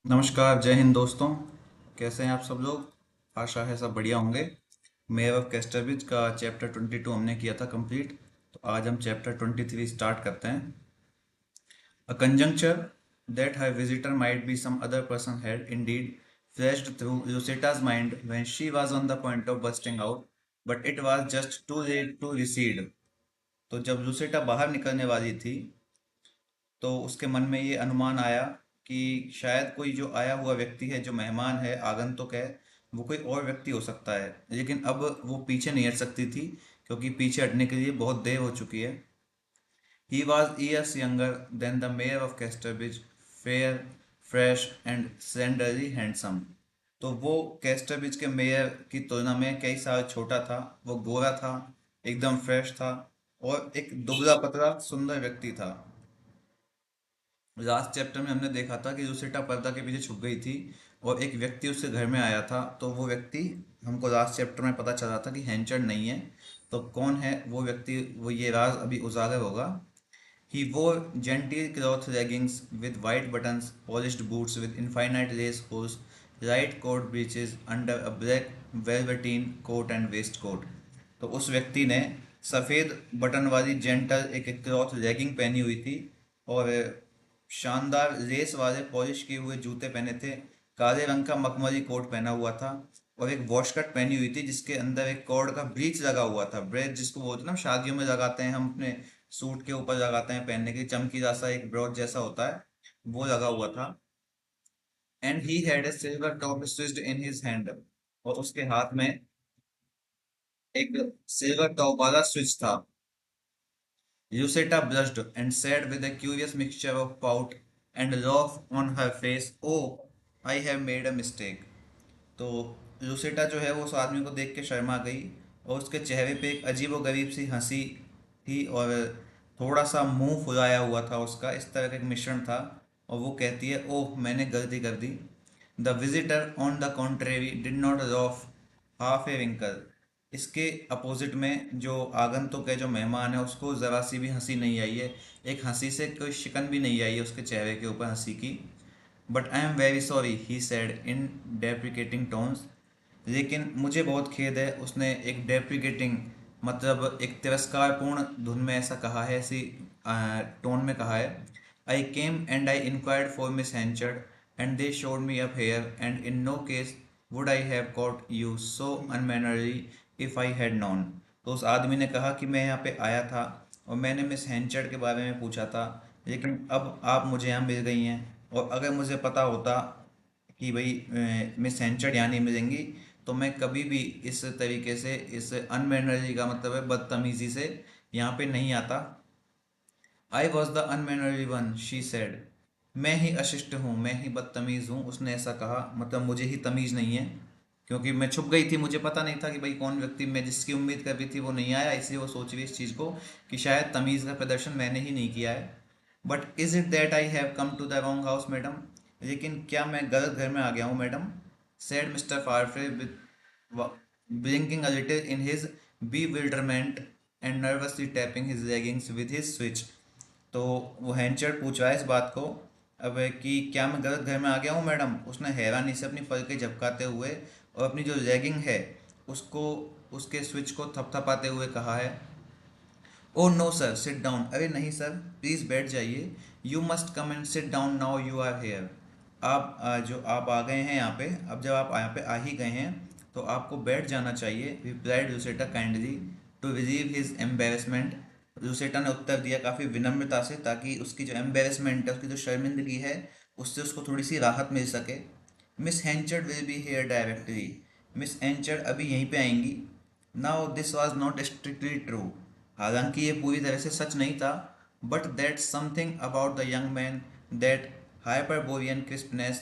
नमस्कार, जय हिंद दोस्तों। कैसे हैं आप सब लोग? आशा है सब बढ़िया होंगे। मेयर ऑफ कैस्टरविच का चैप्टर 22 हमने किया था कंप्लीट। तो आज हम चैप्टर 23 स्टार्ट करते हैं। A conjuncture that her visitor might be some other person had indeed flashed through Luceta's mind when she was on the point of bursting out, but it was just too late to recede. तो जब लुसेटा बाहर निकलने वाली थी तो उसके मन में ये अनुमान आया कि शायद कोई जो आया हुआ व्यक्ति है, जो मेहमान है, आगंतुक है, वो कोई और व्यक्ति हो सकता है। लेकिन अब वो पीछे नहीं हट सकती थी, क्योंकि पीछे हटने के लिए बहुत देर हो चुकी है। He was years younger than the mayor of Casterbridge, fair, fresh and slenderly handsome. तो वो कैस्टरब्रिज के मेयर की तुलना में कई साल छोटा था। वो गोरा था, एकदम फ्रेश था और एक दुबला पतला सुंदर व्यक्ति था। लास्ट चैप्टर में हमने देखा था कि लुसेटा पर्दा के पीछे छुप गई थी और एक व्यक्ति उसके घर में आया था। तो वो व्यक्ति, हमको लास्ट चैप्टर में पता चला था कि हैंचर्ड नहीं है। तो कौन है वो व्यक्ति, वो ये राज अभी उजागर होगा। He wore genteel cloth leggings with white buttons, polished boots with infinite lace hose, light coat breeches under a black velveteen coat and waistcoat। तो उस व्यक्ति ने सफ़ेद बटन वाली जेंटल एक क्लॉथ लेगिंग पहनी हुई थी और शानदार लेस वाले पॉलिश किए हुए जूते पहने थे। काले रंग का मखमली कोट पहना हुआ था और एक वॉशकट पहनी हुई थी जिसके अंदर एक कॉर्ड का ब्रीच लगा हुआ था। ब्रेच जिसको बोलते हैं ना, शादियों में लगाते हैं हम अपने सूट के ऊपर लगाते हैं पहनने के लिए, चमकीला सा एक ब्रोच जैसा होता है, वो लगा हुआ था। And he had a silver top switched in his hand, और उसके हाथ में एक सिल्वर टॉप वाला स्विच था। Lucetta blushed and said with a curious mixture of pout and laugh on her face, "Oh, I have made a mistake." तो लुसेटा जो है वो उस आदमी को देख के शर्मा गई और उसके चेहरे पे एक अजीबोगरीब सी हंसी थी और थोड़ा सा मुंह फुलाया हुआ था उसका, इस तरह का एक मिश्रण था। और वो कहती है, ओह मैंने गलती कर दी। The visitor on the contrary did not off half a winkle. इसके अपोजिट में जो आगंतुक है, जो मेहमान है, उसको ज़रा सी भी हंसी नहीं आई है। एक हंसी से कोई शिकन भी नहीं आई है उसके चेहरे के ऊपर हंसी की। But I am very sorry, he said in deprecating tones. लेकिन मुझे बहुत खेद है, उसने एक डेप्रिकेटिंग मतलब एक तिरस्कारपूर्ण धुन में ऐसा कहा है, ऐसी टोन में कहा है। I came and I inquired for Miss Henchard and they showed me up here and in no case would I have caught you so unmannerly if I had known. तो उस आदमी ने कहा कि मैं यहाँ पे आया था और मैंने मिस हैंचर्ड के बारे में पूछा था, लेकिन अब आप मुझे यहाँ मिल गई हैं। और अगर मुझे पता होता कि भाई मिस हैंचर्ड यहाँ नहीं मिलेंगी, तो मैं कभी भी इस तरीके से, इस अनमैनरली का मतलब है बदतमीजी से, यहाँ पे नहीं आता। I was the unmannerly one, she said. मैं ही अशिष्ट हूँ, मैं ही बदतमीज हूँ, उसने ऐसा कहा। मतलब मुझे ही तमीज नहीं है, क्योंकि मैं छुप गई थी, मुझे पता नहीं था कि भाई कौन व्यक्ति, मैं जिसकी उम्मीद कर रही थी वो नहीं आया, इसलिए वो सोच रही इस चीज़ को कि शायद तमीज़ का प्रदर्शन मैंने ही नहीं किया है। But is it that I have come to the wrong house madam? लेकिन क्या मैं गलत घर में आ गया हूँ मैडम? Said Mister Farfrae with blinking a little in his bewilderment and nervously tapping his leggings with his switch। तो वो हैंचर्ड पूछ रहा है इस बात को अब कि क्या मैं गलत घर में आ गया हूँ मैडम? उसने हैरानी से अपनी पलकें झपकाते हुए और अपनी जो लेगिंग है उसको, उसके स्विच को थपथपाते हुए कहा है। Oh no sir, sit down. अरे नहीं सर, प्लीज़ बैठ जाइए। You must come and sit down now you are here. आप जो आप आ गए हैं यहाँ पे, अब जब आप यहाँ पे आ ही गए हैं तो आपको बैठ जाना चाहिए, replied Lucetta kindly to relieve his embarrassment. Lucetta ने उत्तर दिया काफ़ी विनम्रता से, ताकि उसकी जो एम्बेरसमेंट है, उसकी जो शर्मिंदगी है, उससे उसको थोड़ी सी राहत मिल सके। Miss Henchard will be here directly. Miss Henchard अभी यहीं पे आएंगी। Now this was not strictly true. हालांकि ये पूरी तरह से सच नहीं था। But that something about the young man, that hyperborean crispness,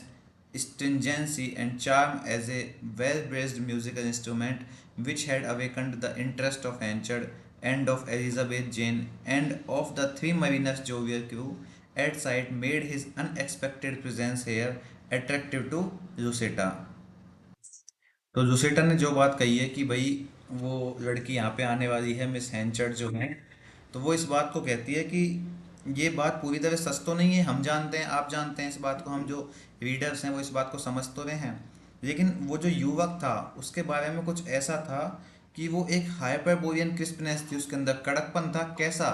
stringency and charm as a well-braced musical instrument, which had awakened the interest of Hanchard and of Elizabeth Jane and of the three mariners' jovial crew at sight, made his unexpected presence here attractive to Lucetta। तो लुसेटा ने जो बात कही है कि भाई वो लड़की यहाँ पे आने वाली है, मिस हैंचर्ड जो है, तो वो इस बात को कहती है कि ये बात पूरी तरह सच तो नहीं है, हम जानते हैं, आप जानते हैं इस बात को, हम जो रीडर्स हैं वो इस बात को समझ तो रहे हैं। लेकिन वो जो युवक था उसके बारे में कुछ ऐसा था कि वो एक हाइपरबोरियन क्रिस्पनेस थी उसके अंदर, कड़कपन था। कैसा?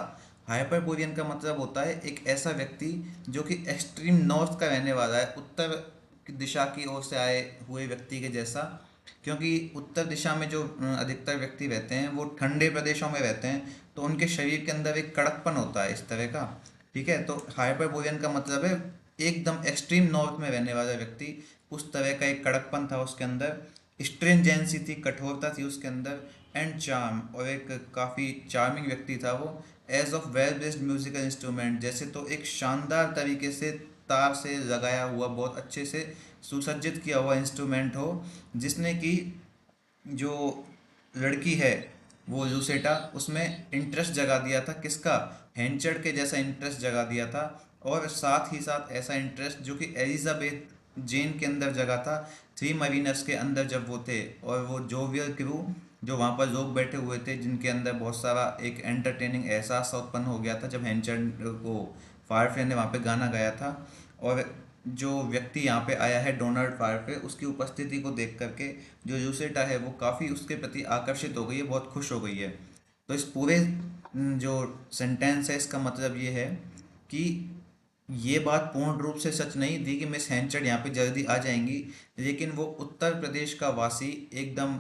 हाइपरबोरियन का मतलब होता है एक ऐसा व्यक्ति जो कि एक्सट्रीम नॉर्थ का रहने वाला है, उत्तर की दिशा की ओर से आए हुए व्यक्ति के जैसा। क्योंकि उत्तर दिशा में जो अधिकतर व्यक्ति रहते हैं वो ठंडे प्रदेशों में रहते हैं, तो उनके शरीर के अंदर एक कड़कपन होता है इस तरह का। ठीक है, तो हाइपरबोरियन का मतलब है एकदम एक्सट्रीम नॉर्थ में रहने वाला व्यक्ति, उस तरह का एक कड़कपन था उसके अंदर, स्ट्रिंजेंसी थी, कठोरता थी उसके अंदर, एंड चार्म, और एक काफ़ी चार्मिंग व्यक्ति था वो। As of well based musical instrument, जैसे तो एक शानदार तरीके से तार से लगाया हुआ, बहुत अच्छे से सुसज्जित किया हुआ इंस्ट्रूमेंट हो, जिसने कि जो लड़की है वो लूसेटा, उसमें इंटरेस्ट जगा दिया था। किसका? हेंचर्ड के जैसा इंटरेस्ट जगा दिया था। और साथ ही साथ ऐसा इंटरेस्ट जो कि एलिजाबेथ जेन के अंदर जगा था, थ्री मरीनर्स के अंदर जब वो थे, और वो जोवियल क्रू जो वहाँ पर लोग बैठे हुए थे, जिनके अंदर बहुत सारा एक एंटरटेनिंग एहसास सा उत्पन्न हो गया था जब हेंचर्ड को फायरफ्ले ने वहाँ पे गाना गाया था। और जो व्यक्ति यहाँ पे आया है डोनाल्ड फायरफ्ले, उसकी उपस्थिति को देख करके जो यूसेटा है वो काफ़ी उसके प्रति आकर्षित हो गई है, बहुत खुश हो गई है। तो इस पूरे जो सेंटेंस है इसका मतलब ये है कि ये बात पूर्ण रूप से सच नहीं थी कि मिस हैंचर्ड यहाँ पे जल्दी आ जाएंगी, लेकिन वो उत्तर प्रदेश का वासी, एकदम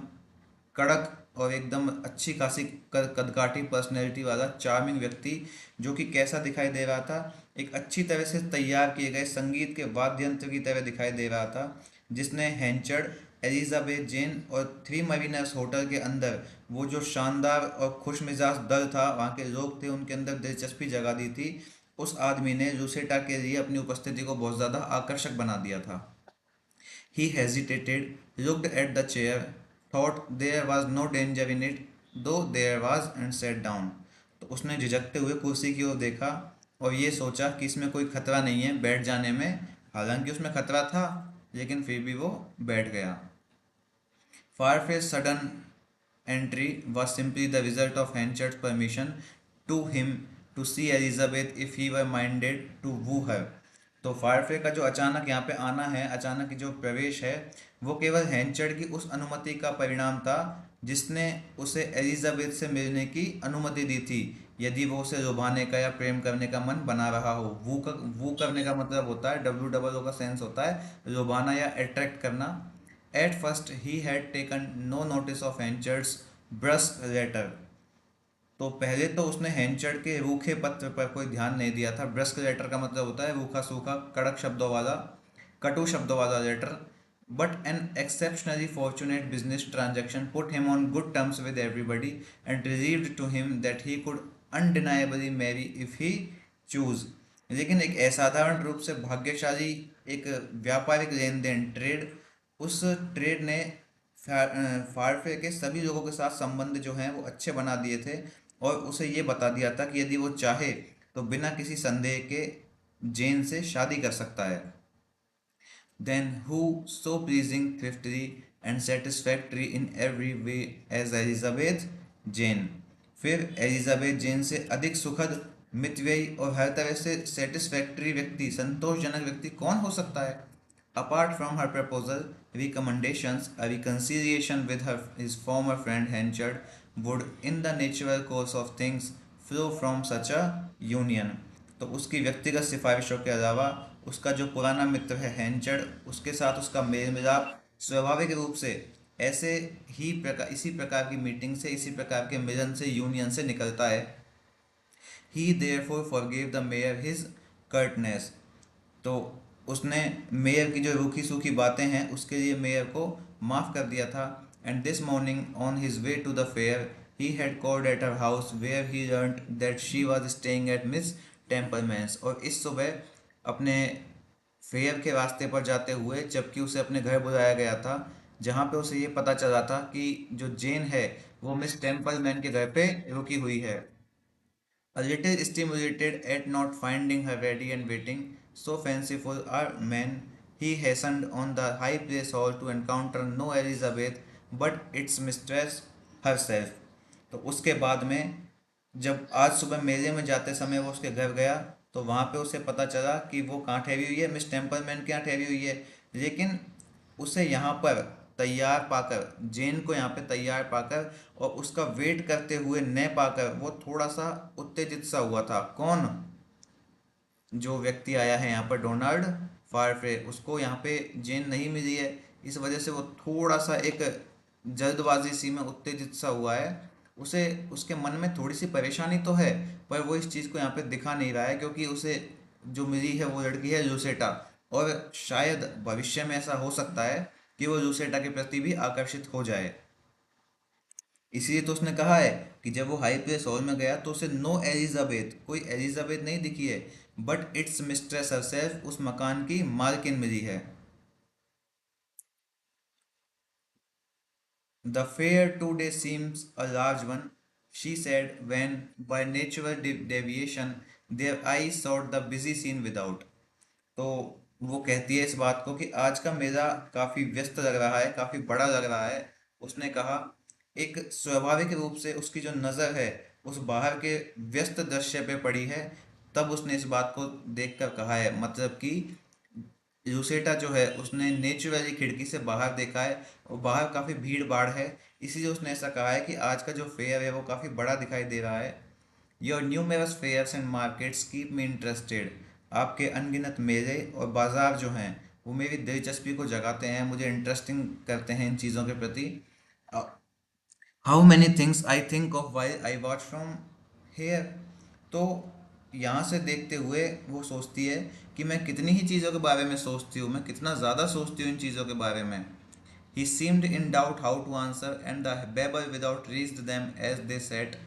कड़क और एकदम अच्छी खासी कदकाठी पर्सनैलिटी वाला चार्मिंग व्यक्ति, जो कि कैसा दिखाई दे रहा था? एक अच्छी तरह से तैयार किए गए संगीत के वाद्य यंत्र की तरह दिखाई दे रहा था, जिसने हैंचर्ड, एलिजाबेथ जेन और थ्री मरीनर्स होटल के अंदर वो जो शानदार और खुश मिजाज दल था, वहाँ के लोग थे, उनके अंदर दिलचस्पी जगा दी थी। उस आदमी ने लूसेटा के लिए अपनी उपस्थिति को बहुत ज़्यादा आकर्षक बना दिया था। He hesitated, looked at the chair, thought there was no danger in it, though there was, and sat down. तो उसने झिझकते हुए कुर्सी की ओर देखा और ये सोचा कि इसमें कोई खतरा नहीं है बैठ जाने में। हालांकि उसमें खतरा था, लेकिन फिर भी वो बैठ गया। Farfetch's sudden entry was simply the result of Henchard's permission to him to see Elizabeth if he were minded to woo her. तो फायरफे का जो अचानक यहाँ पे आना है, अचानक जो प्रवेश है, वो केवल हैंचर्ड की उस अनुमति का परिणाम था जिसने उसे एलिजाबेथ से मिलने की अनुमति दी थी, यदि वो उसे लुभाने का या प्रेम करने का मन बना रहा हो। वू करने का मतलब होता है, डब्ल्यू डबल ओ का सेंस होता है लुभाना या अट्रैक्ट करना। At first he had taken no notice of Henchard's brusque letter. तो पहले तो उसने हैंचर्ड के रूखे पत्र पर कोई ध्यान नहीं दिया था। ब्रस्क लेटर का मतलब होता है रूखा सूखा, कड़क शब्दों वाला, कटु शब्दों वाला letter. But an exceptionally fortunate business transaction put him on good terms with everybody and relieved to him that he could undeniably marry if he choose. लेकिन एक असाधारण रूप से भाग्यशाली एक व्यापारिक लेन देन, ट्रेड, उस ट्रेड ने फारफे के सभी लोगों के साथ संबंध जो हैं वो अच्छे बना दिए थे, और उसे ये बता दिया था कि यदि वो चाहे तो बिना किसी संदेह के जेन से शादी कर सकता है। Then who so pleasing, thriftily and satisfactory in every way as Elizabeth Jane. फिर एलिजाबेथ जेन से अधिक सुखद, मितव्ययी और हर तरह से सेटिस्फैक्टरी व्यक्ति, संतोषजनक व्यक्ति कौन हो सकता है? Apart from her proposal, recommendations, a reconciliation with his former friend Henchard would, in the natural course of things, flow from such a union. तो उसकी व्यक्तिगत सिफारिशों के अलावा उसका जो पुराना मित्र है हैंचर्ड, उसके साथ उसका मेल मिलाप स्वाभाविक रूप से ऐसे ही प्रकार, इसी प्रकार की मीटिंग से, इसी प्रकार के मिलन से, यूनियन से निकलता है। ही therefore forgave the mayor his curtness. तो उसने मेयर की जो रूखी सूखी बातें हैं उसके लिए मेयर को माफ़ कर दिया था। And this morning on his way to the fair he had called at her house where he learned that she was staying at Miss Templeman's. और इस सुबह अपने फेयर के रास्ते पर जाते हुए जबकि उसे अपने घर बुलाया गया था, जहाँ पे उसे ये पता चला था कि जो जेन है वो मिस टेम्पलमैन के घर पे रुकी हुई है। A little stimulated at not finding her ready and waiting, so fanciful are men, he hastened on the high place hall to encounter no Elizabeth but its mistress herself. तो उसके बाद में जब आज सुबह मेले में जाते समय वो उसके घर गया, तो वहां पे उसे पता चला कि वो कहाँ ठहरी हुई है, मिस टेम्पलमैन के यहाँ ठहरी हुई है। लेकिन उसे यहाँ पर तैयार पाकर, जेन को यहाँ पे तैयार पाकर और उसका वेट करते हुए न पाकर वो थोड़ा सा उत्तेजित सा हुआ था। कौन? जो व्यक्ति आया है यहाँ पर, डोनाल्ड फारफ्रे, उसको यहाँ पे जेन नहीं मिली है। इस वजह से वो थोड़ा सा एक जल्दबाजी सी में उत्तेजित सा हुआ है। उसे, उसके मन में थोड़ी सी परेशानी तो है, पर वो इस चीज़ को यहाँ पे दिखा नहीं रहा है, क्योंकि उसे जो मिली है वो लड़की है लूसेटा। और शायद भविष्य में ऐसा हो सकता है कि वो लूसेटा के प्रति भी आकर्षित हो जाए। इसीलिए तो उसने कहा है कि जब वो हाई प्लेस हॉल में गया तो उसे नो एलिजाबेथ, कोई एलिजाबेथ नहीं दिखी है, बट इट्स मिस्ट्रेस हरसेल्फ, उस मकान की मालकिन मिली है। The fair today seems a large one, she said when, by natural deviation, their eyes sought the busy scene without. तो वो कहती है इस बात को कि आज का मेला काफ़ी व्यस्त लग रहा है, काफ़ी बड़ा लग रहा है। उसने कहा, एक स्वाभाविक रूप से उसकी जो नज़र है उस बाहर के व्यस्त दृश्य पे पड़ी है। तब उसने इस बात को देखकर कहा है, मतलब कि लूसेटा जो है उसने नेचुरली खिड़की से बाहर देखा है और बाहर काफ़ी भीड़ भाड़ है। इसीलिए उसने ऐसा कहा है कि आज का जो फेयर है वो काफ़ी बड़ा दिखाई दे रहा है। Your numerous fairs and markets keep me interested, आपके अनगिनत मेले और बाजार जो हैं वो मेरी दिलचस्पी को जगाते हैं, मुझे इंटरेस्टिंग करते हैं इन चीज़ों के प्रति। How many things I think of while I watch from here. तो यहाँ से देखते हुए वो सोचती है कि मैं कितनी ही चीज़ों के बारे में सोचती हूँ, मैं कितना ज़्यादा सोचती हूँ इन चीज़ों के बारे में। He seemed in doubt how to answer, and the babble without reached them as they sat,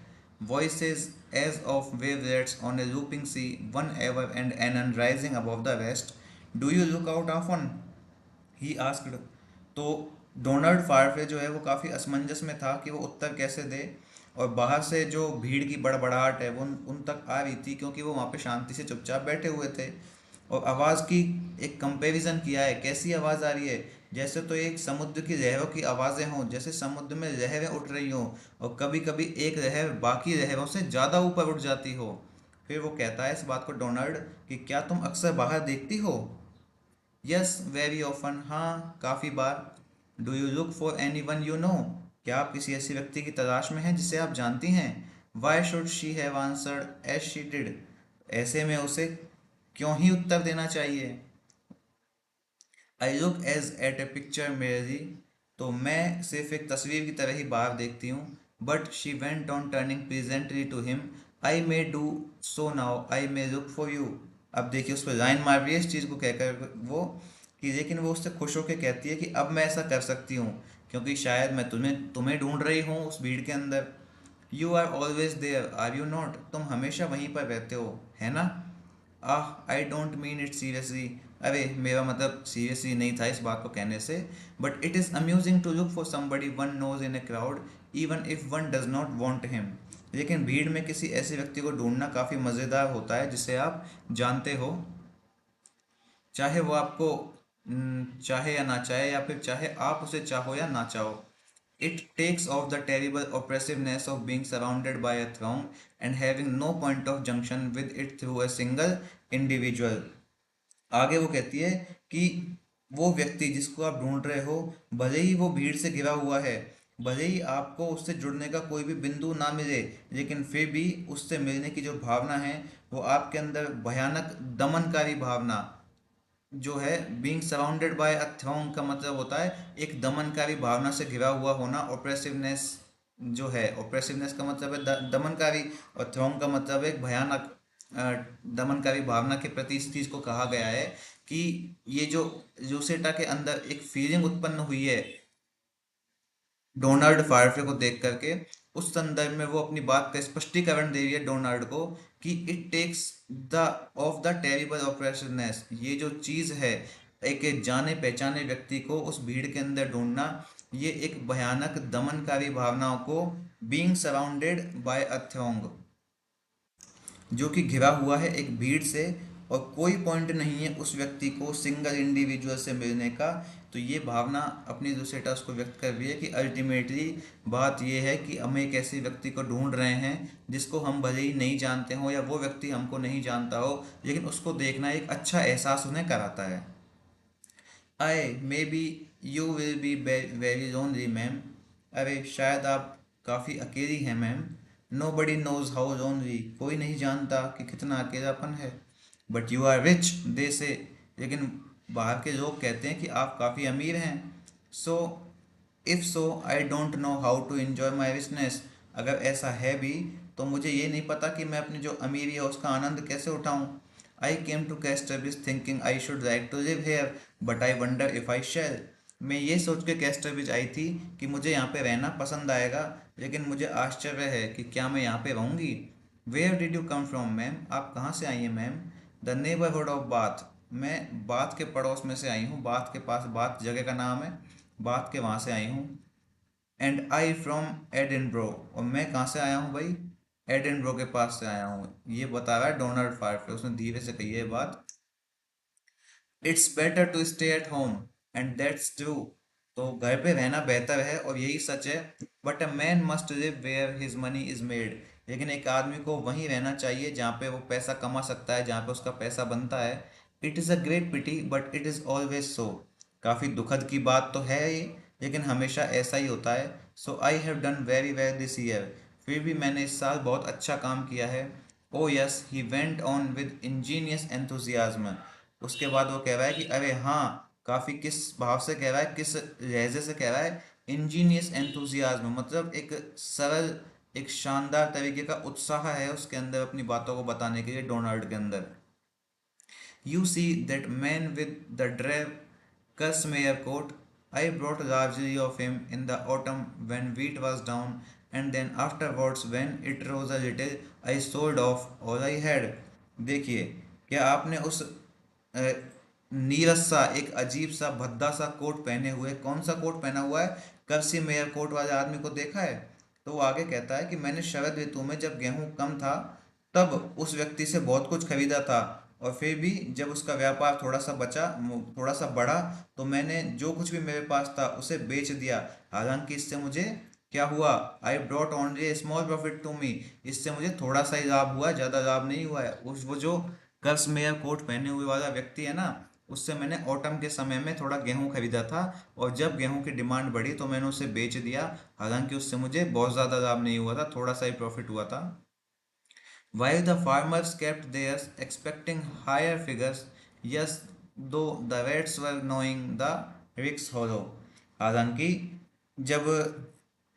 voices as of wavelets on a looping sea, one ever and anon rising above the rest. Do you look out often? He asked. तो Donald फारफे जो है वो काफ़ी असमंजस में था कि वो उत्तर कैसे दे। और बाहर से जो भीड़ की बड़बड़ाहट है वो उन तक आ रही थी, क्योंकि वो वहाँ पे शांति से चुपचाप बैठे हुए थे। और आवाज़ की एक कंपैरिजन किया है, कैसी आवाज़ आ रही है, जैसे तो एक समुद्र की लहरों की आवाज़ें हों, जैसे समुद्र में लहरें उठ रही हों और कभी कभी एक लहर बाकी लहरों से ज़्यादा ऊपर उठ जाती हो। फिर वो कहता है इस बात को डोनाल्ड कि क्या तुम अक्सर बाहर देखती हो? यस वेरी ऑफन, हाँ काफ़ी बार। Do you look for any one you know, क्या आप किसी ऐसे व्यक्ति की तलाश में हैं जिसे आप जानती हैं? Why should she have answered as she did, ऐसे में उसे क्यों ही उत्तर देना चाहिए? I look as at a picture मेरी, तो मैं सिर्फ एक तस्वीर की तरह ही बाहर देखती हूँ। But she went on turning presently to him, I may do so now, I may look for you. अब देखिए उस पर लाइन मार रही है इस चीज़ को कहकर वो, कि लेकिन वो उससे खुश होकर कहती है कि अब मैं ऐसा कर सकती हूँ, क्योंकि शायद मैं तुम्हें तुम्हें ढूंढ रही हूँ उस भीड़ के अंदर। You are always there are you not, तुम हमेशा वहीं पर रहते हो, है ना? Ah I don't mean it seriously, अरे मेरा मतलब सीरियसली नहीं था इस बात को कहने से। But it is amusing to look for somebody one knows in a crowd even if one does not want him, लेकिन भीड़ में किसी ऐसे व्यक्ति को ढूंढना काफ़ी मज़ेदार होता है जिसे आप जानते हो, चाहे वो आपको चाहे या ना चाहे, या फिर चाहे आप उसे चाहो या ना चाहो। It takes off the terrible oppressiveness of being surrounded by a throng and having no point of junction with it through a single individual। आगे वो कहती है कि वो व्यक्ति जिसको आप ढूंढ रहे हो, भले ही वो भीड़ से घिरा हुआ है, भले ही आपको उससे जुड़ने का कोई भी बिंदु ना मिले, लेकिन फिर भी उससे मिलने की जो भावना है वो आपके अंदर भयानक दमनकारी भावना जो है, बीइंग सराउंडेड बाय अ थ्रोंग का मतलब होता है एक दमनकारी भावना से घिरा हुआ होना। ओप्रेसिवनेस जो है, ओप्रेसिवनेस का मतलब है दमनकारी, और थ्रोंग का मतलब है एक भयानक अ, दमनकारी भावना के प्रति इस चीज़ को कहा गया है कि ये जो लूसेटा के अंदर एक फीलिंग उत्पन्न हुई है डोनाल्ड फार्फे को देख करके, उस संदर्भ में वो अपनी बात का स्पष्टीकरण दे रही है डोनाल्ड को कि it takes the of the terrible operationness, ये जो चीज़ है एक जाने पहचाने व्यक्ति को उस भीड़ के अंदर ढूंढना, ये एक भयानक दमनकारी भावनाओं को, बीइंग सराउंडेड बाय अ थ्रोंग, जो कि घिरा हुआ है एक भीड़ से, और कोई पॉइंट नहीं है उस व्यक्ति को सिंगल इंडिविजुअल से मिलने का। तो ये भावना अपनी दुसेटा उसको व्यक्त कर रही है कि अल्टीमेटली बात ये है कि हम एक ऐसे व्यक्ति को ढूंढ रहे हैं जिसको हम भले ही नहीं जानते हो या वो व्यक्ति हमको नहीं जानता हो, लेकिन उसको देखना एक अच्छा एहसास उन्हें कराता है। I may be you will be very lonely ma'am. अरे शायद आप काफ़ी अकेली हैं मैम। Nobody knows how lonely, कोई नहीं जानता कि कितना अकेलापन है। But you are rich they say, लेकिन बाहर के लोग कहते हैं कि आप काफ़ी अमीर हैं। So if so I don't know how to enjoy my richness. अगर ऐसा है भी तो मुझे ये नहीं पता कि मैं अपनी जो अमीरी है उसका आनंद कैसे उठाऊं। I came to Casterbridge thinking I should like to live here but I wonder if I shall. मैं ये सोच के कैस्टरविच आई थी कि मुझे यहाँ पे रहना पसंद आएगा, लेकिन मुझे आश्चर्य है कि क्या मैं यहाँ पे रहूँगी। Where did you come from ma'am, आप कहाँ से आई हैं ma'am. The neighbourhood of Bath, मैं बाथ के पड़ोस में से आई हूँ। बाथ के पास, बाथ जगह का नाम है, बाथ के वहाँ से आई हूँ। एंड आई फ्रॉम एडिनब्रो, और मैं कहाँ से आया हूँ भाई, एडिनब्रो के पास से आया हूँ। ये बता रहा है डोनाल्ड फार्फे, उसने धीरे से कही है बात। It's better to stay at home and that's true, तो घर पे रहना बेहतर है और यही सच है। But a man must live where his money is made, लेकिन एक आदमी को वहीं रहना चाहिए जहाँ पे वो पैसा कमा सकता है, जहाँ पे उसका पैसा बनता है। It is a great pity but it is always so, काफ़ी दुखद की बात तो है ये, लेकिन हमेशा ऐसा ही होता है। So I have done very well this year, फिर भी मैंने इस साल बहुत अच्छा काम किया है। ओ yes he went on with Angénieux enthusiasm, उसके बाद वो कह रहा है कि अरे हाँ, काफी किस भाव से कह रहा है, किस लहजे से कह रहा है। इंजीनियस एंथुजियाज्म मतलब एक सरल, एक शानदार तरीके का उत्साह है उसके अंदर अपनी बातों को बताने के लिए, डोनाल्ड के अंदर। You see that man with the drab Casimir coat? I brought largely of him in the autumn when wheat was down, and then afterwards when it rose a little, I sold off all I had. देखिए, क्या आपने उस अ, नीरस सा, एक अजीब सा भद्दा सा कोट पहने हुए, कौन सा कोट पहना हुआ है, कर्सी मेयर कोट वाले आदमी को देखा है। तो वो आगे कहता है कि मैंने शरद ऋतु में जब गेहूं कम था तब उस व्यक्ति से बहुत कुछ खरीदा था, और फिर भी जब उसका व्यापार थोड़ा सा बचा, थोड़ा सा बढ़ा, तो मैंने जो कुछ भी मेरे पास था उसे बेच दिया। हालांकि इससे मुझे क्या हुआ, I brought only small profit to me, इससे मुझे थोड़ा सा ही लाभ हुआ, ज़्यादा लाभ नहीं हुआ है। उस वो जो कर्स मेयर कोट पहने हुए वाला व्यक्ति है ना, उससे मैंने ऑटम के समय में थोड़ा गेहूं खरीदा था, और जब गेहूं की डिमांड बढ़ी तो मैंने उसे बेच दिया। हालांकि उससे मुझे बहुत ज़्यादा लाभ नहीं हुआ था, थोड़ा सा ही प्रॉफिट हुआ था। While the farmers kept theirs, expecting higher figures, yes, though the rats were gnawing the ricks hollow. हालांकि जब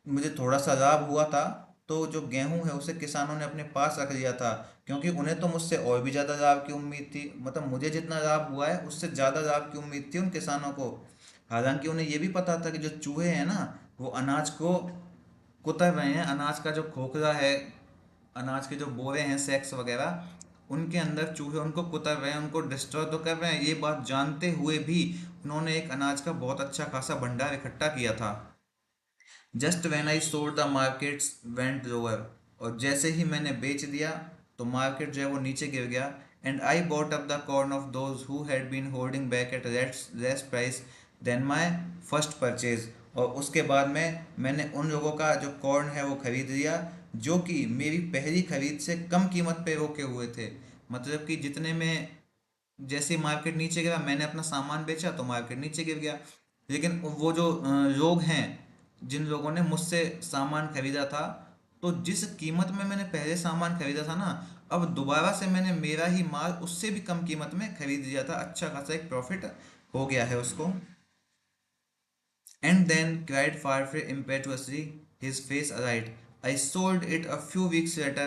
मुझे थोड़ा सा लाभ हुआ था तो जो गेहूं है उसे किसानों ने अपने पास रख लिया था, क्योंकि उन्हें तो मुझसे और भी ज़्यादा लाभ की उम्मीद थी। मतलब मुझे जितना लाभ हुआ है उससे ज़्यादा लाभ की उम्मीद थी उन किसानों को। हालांकि उन्हें ये भी पता था कि जो चूहे हैं ना, वो अनाज को कुतर रहे हैं, अनाज का जो खोखला है, अनाज के जो बोरे हैं, सैक्स वगैरह, उनके अंदर चूहे उनको कुतर रहे हैं, उनको डिस्ट्रॉय तो कर रहे हैं। ये बात जानते हुए भी उन्होंने एक अनाज का बहुत अच्छा खासा भंडार इकट्ठा किया था। Just when I sold the markets went lower, और जैसे ही मैंने बेच दिया तो मार्केट जो है वो नीचे गिर गया। And I bought up the corn of those who had been holding back at less price than my first purchase, और उसके बाद में मैंने उन लोगों का जो कॉर्न है वो खरीद लिया जो कि मेरी पहली खरीद से कम कीमत पे रोके हुए थे। मतलब कि जितने में, जैसे मार्केट नीचे गिरा मैंने अपना सामान बेचा तो मार्केट नीचे गिर गया। लेकिन वो जो लोग हैं, जिन लोगों ने मुझसे सामान खरीदा था, तो जिस कीमत में मैंने पहले सामान खरीदा था ना, अब दोबारा से मैंने मेरा ही माल उससे भी कम कीमत में खरीद लिया था, अच्छा खासा एक प्रॉफिट हो गया है उसको। And then, cried Farfrae impetuously, his face alight, I sold it a few weeks later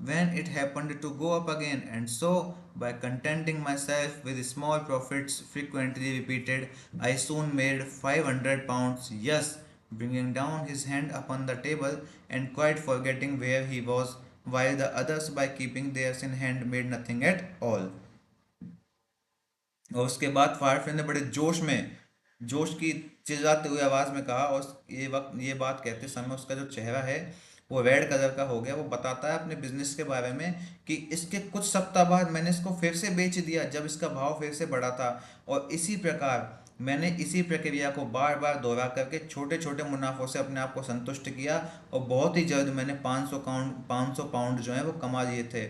when it happened to go up again, and so, by contenting myself with small profits frequently repeated, I soon made £500, yes, bringing down his hand upon the table and quite forgetting where he was, while the others, by keeping theirs in hand, made nothing at all. और उसके बाद फायरफिन ने बड़े जोश में, जोश की चिल्लाते हुए आवाज में कहा, और ये बात कहते समय उसका जो चेहरा है वो रेड कलर का हो गया। वो बताता है अपने बिजनेस के बारे में कि इसके कुछ सप्ताह बाद मैंने इसको फिर से बेच दिया जब इसका भाव फिर से बढ़ा था, और इसी प्रकार मैंने इसी प्रक्रिया को बार बार दोहरा करके छोटे छोटे मुनाफों से अपने आप को संतुष्ट किया, और बहुत ही जल्द मैंने 500 पाउंड जो है वो कमा लिए थे।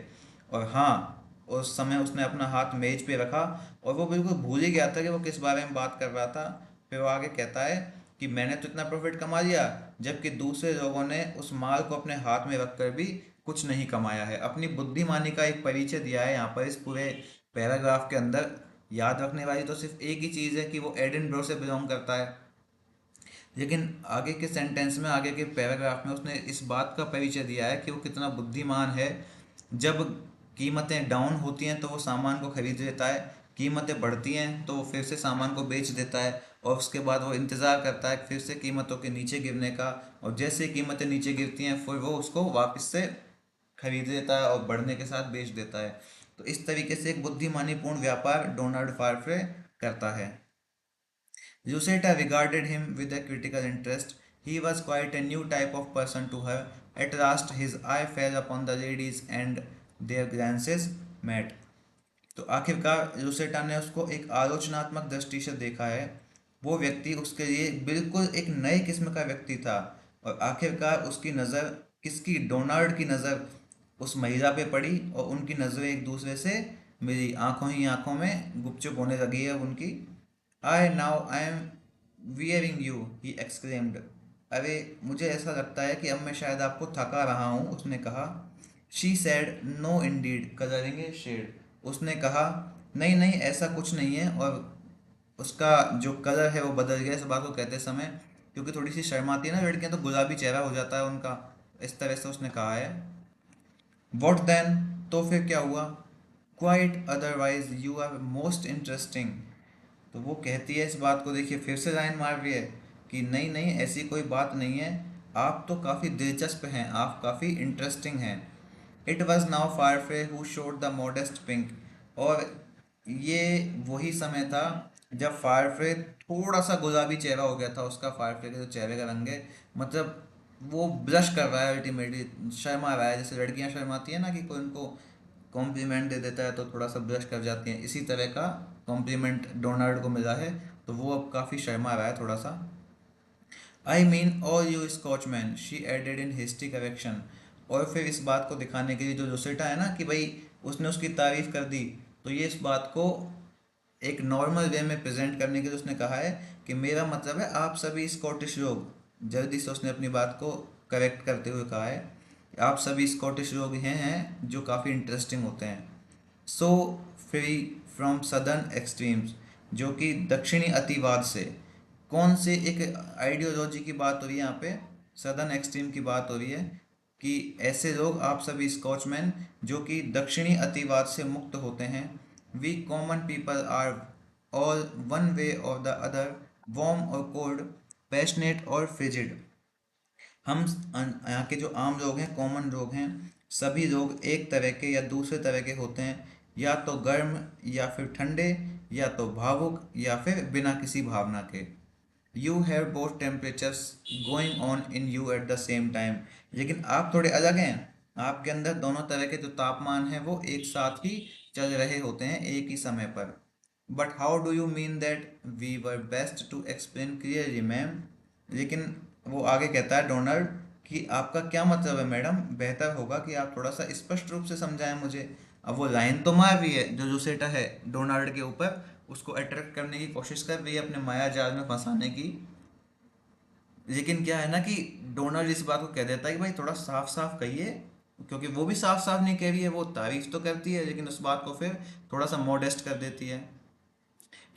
और हाँ, उस समय उसने अपना हाथ मेज पे रखा और वो बिल्कुल भूल ही गया था कि वो किस बारे में बात कर रहा था। फिर वो आगे कहता है कि मैंने तो इतना प्रॉफिट कमा लिया, जबकि दूसरे लोगों ने उस माल को अपने हाथ में रखकर भी कुछ नहीं कमाया है। अपनी बुद्धिमानी का एक परिचय दिया है यहाँ पर इस पूरे पैराग्राफ के अंदर। याद रखने वाली तो सिर्फ एक ही चीज़ है कि वो एडिनब्रो से बिलोंग करता है, लेकिन आगे के सेंटेंस में, आगे के पैराग्राफ में उसने इस बात का परिचय दिया है कि वो कितना बुद्धिमान है। जब कीमतें डाउन होती हैं तो वो सामान को खरीद लेता है, कीमतें बढ़ती हैं तो वो फिर से सामान को बेच देता है, और उसके बाद वो इंतज़ार करता है फिर से कीमतों के नीचे गिरने का, और जैसे ही कीमतें नीचे गिरती हैं फिर वो उसको वापस से खरीद लेता है और बढ़ने के साथ बेच देता है। तो इस तरीके से एक बुद्धिमानीपूर्ण व्यापार डोनाल्ड फार्फे करता है। Lucetta regarded him with a critical interest. He was quite a new type of person to her. At last his eye fell upon the ladies and their glances met. तो आखिरकार लुसेटा ने उसको एक आलोचनात्मक दृष्टि से देखा है। वो व्यक्ति उसके लिए बिल्कुल एक नए किस्म का व्यक्ति था, और आखिरकार उसकी नज़र, किसकी, डोनाल्ड की नज़र उस महिला पे पड़ी, और उनकी नज़रें एक दूसरे से मिली। आंखों ही आंखों में गुपचुप होने लगी है उनकी। I am wearing you, he exclaimed. अरे मुझे ऐसा लगता है कि अब मैं शायद आपको थका रहा हूँ, उसने कहा। She said no indeed, colouring a shade. उसने कहा नहीं नहीं, ऐसा कुछ नहीं है, और उसका जो कलर है वो बदल गया इस बात को कहते समय, क्योंकि थोड़ी सी शर्माती है ना लड़कियां तो गुलाबी चेहरा हो जाता है उनका। इस तरह से उसने कहा है। वॉट देन, तो फिर क्या हुआ? Quite otherwise you are most interesting. तो वो कहती है इस बात को, देखिए फिर से लाइन मार रही है कि नहीं नहीं, ऐसी कोई बात नहीं है, आप तो काफ़ी दिलचस्प हैं, आप काफ़ी इंटरेस्टिंग हैं। It was now Farfrae who showed the modest pink. और ये वही समय था जब फारफे थोड़ा सा गुलाबी चेहरा हो गया था उसका। फारफे के जो चेहरे का रंग है, मतलब वो ब्लश कर रहा है, अल्टीमेटली शर्मा रहा है, जैसे लड़कियां शर्माती है ना कि कोई उनको कॉम्प्लीमेंट दे देता है तो थोड़ा सा ब्लश कर जाती हैं, इसी तरह का कॉम्प्लीमेंट डोनाल्ड को मिला है। तो वो अब काफ़ी शर्मा रहा है थोड़ा सा। I mean all you Scotchman, she added in history correction. और फिर इस बात को दिखाने के लिए जो जोसेटा है ना कि भाई उसने उसकी तारीफ कर दी, तो ये इस बात को एक नॉर्मल वे में प्रेजेंट करने के लिए उसने कहा है कि मेरा मतलब है आप सभी स्कॉटिश लोग। जल्दी से उसने अपनी बात को करेक्ट करते हुए कहा है, आप सभी स्कॉटिश लोग हैं जो काफ़ी इंटरेस्टिंग होते हैं। So free from southern extremes, जो कि दक्षिणी अतिवाद से। कौन से एक आइडियोलॉजी की बात हो रही है यहाँ पे? सदर्न एक्सट्रीम की बात हो रही है कि ऐसे लोग, आप सभी स्कॉचमैन, जो कि दक्षिणी अतिवाद से मुक्त होते हैं। We common people are all one way और द अदर, वार्म और कोल्ड, पैशनेट और फ्रिजिड। हम यहाँ के जो आम लोग हैं, कॉमन लोग हैं, सभी लोग एक तरह के या दूसरे तरह के होते हैं, या तो गर्म या फिर ठंडे, या तो भावुक या फिर बिना किसी भावना के। You have both temperatures going on in you at the same time. लेकिन आप थोड़े अलग हैं, आपके अंदर दोनों तरह के जो तापमान हैं वो एक साथ ही चल रहे होते हैं एक ही समय पर। But how do you mean that? We were best to explain clearly ma'am. लेकिन वो आगे कहता है डोनाल्ड कि आपका क्या मतलब है मैडम, बेहतर होगा कि आप थोड़ा सा स्पष्ट रूप से समझाएं मुझे। अब वो लाइन तो मार रही है जो लुसेटा है डोनाल्ड के ऊपर, उसको अट्रैक्ट करने की कोशिश कर रही है, अपने माया जाल में फंसाने की। लेकिन क्या है ना कि डोनाल्ड इस बात को कह देता है कि भाई थोड़ा साफ साफ कहिए, क्योंकि वो भी साफ साफ नहीं कह रही है, वो तारीफ तो करती है लेकिन उस बात को फिर थोड़ा सा मॉडेस्ट कर देती है।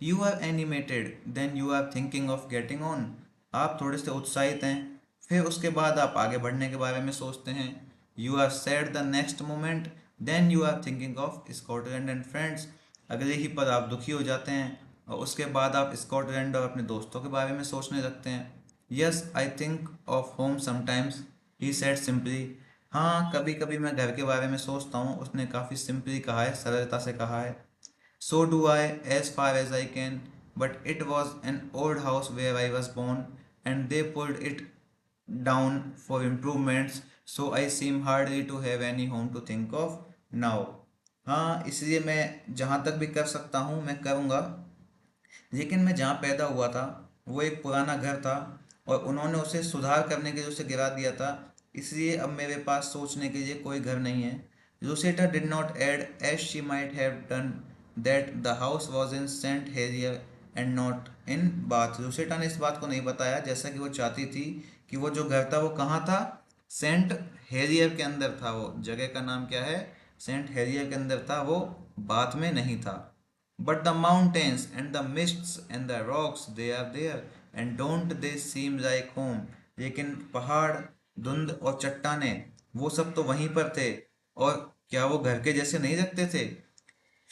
You are animated then you are thinking of getting on. आप थोड़े से उत्साहित हैं, फिर उसके बाद आप आगे बढ़ने के बारे में सोचते हैं। You are sad the next moment then you are thinking of Scotland and friends. अगले ही पल आप दुखी हो जाते हैं, और उसके बाद आप स्कॉटलैंड और अपने दोस्तों के बारे में सोचने लगते हैं। Yes I think of home sometimes, he said simply. हाँ, कभी कभी मैं घर के बारे में सोचता हूँ, उसने काफ़ी सिंपली कहा है, सरलता से कहा है। So do I, as far as I can, but it was an old house where I was born, and they pulled it down for improvements so I seem hardly to have any home to think of now. हाँ, इसलिए मैं जहाँ तक भी कर सकता हूँ मैं करूँगा, लेकिन मैं जहाँ पैदा हुआ था वो एक पुराना घर था और उन्होंने उसे सुधार करने के लिए उसे गिरा दिया था, इसलिए अब मेरे पास सोचने के लिए कोई घर नहीं है। Lucetta did not add, as she might have done, that the house was in Saint Helier and not in Bath। Lucetta ने इस बात को नहीं बताया जैसा कि वो चाहती थी कि वो जो घर था वो कहाँ था, सेंट हेलियर के अंदर था। वो जगह का नाम क्या है, सेंट हेलियर के अंदर था, वो बाथ में नहीं था। But the mountains and the mists and the rocks, they are there, and don't they seem like home। लेकिन पहाड़, धुंध और चट्टानें, वो सब तो वहीं पर थे, और क्या वो घर के जैसे नहीं लगते थे।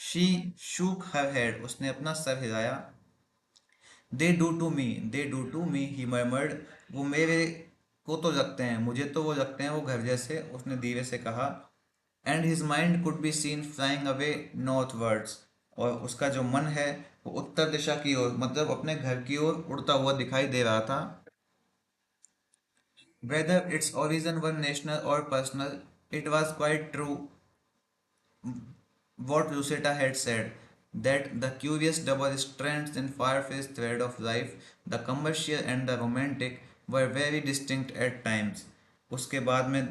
She shook her head, उसने अपना सर हिलाया। They do to me, he murmured। वो मेरे को तो लगते हैं, मुझे तो वो लगते हैं वो घर जैसे, उसने धीरे से कहा। And his mind could be scene flying away northwards. और उसका जो मन है वो उत्तर दिशा की ओर, मतलब अपने घर की ओर उड़ता हुआ दिखाई दे रहा था। वेदर इट्स ओरिजिन वर नेशनल और personal, it was quite true what Lucetta had said, that the curious double strands in far-fetched thread of life, the commercial and the romantic, were very distinct at times। उसके बाद में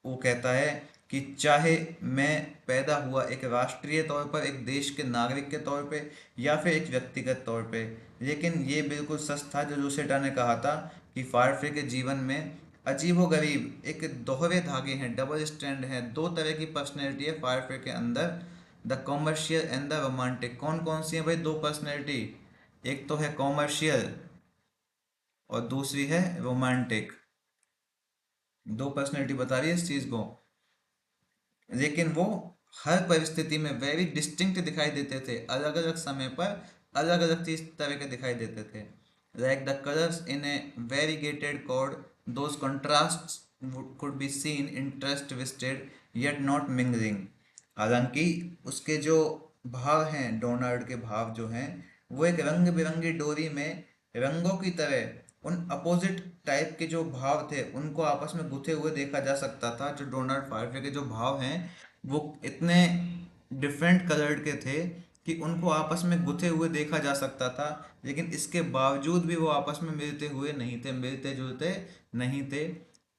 वो कहता है कि चाहे मैं पैदा हुआ एक राष्ट्रीय तौर पर, एक देश के नागरिक के तौर पे, या फिर एक व्यक्तिगत तौर पे, लेकिन ये बिल्कुल सच था जो लूसेटा ने कहा था कि फारफे के जीवन में अजीबोगरीब एक दोहरे धागे हैं, डबल स्टैंड है, दो तरह की पर्सनैलिटी है फायरफ्रे के अंदर, the commercial and the romantic. कौन कौन सी है भाई दो पर्सनैलिटी, एक तो है कॉमर्शियल और दूसरी है रोमांटिक। दो पर्सनैलिटी बता रही है इस चीज को, लेकिन वो हर परिस्थिति में वेरी डिस्टिंक्ट दिखाई देते थे, अलग अलग समय पर अलग अलग चीज तरह के दिखाई देते थे। Like the colours in a variegated cord, those contrasts could be seen interest twisted yet not mingling. हालांकि उसके जो भाव हैं, डोनाल्ड के भाव जो हैं, वो एक रंग बिरंगी डोरी में रंगों की तरह उन अपोजिट टाइप के जो भाव थे उनको आपस में गुथे हुए देखा जा सकता था। जो डोनाल्ड फार्फे के जो भाव हैं वो इतने डिफरेंट कलर्ड के थे कि उनको आपस में गुथे हुए देखा जा सकता था, लेकिन इसके बावजूद भी वो आपस में मिलते हुए नहीं थे, मिलते जुलते नहीं थे।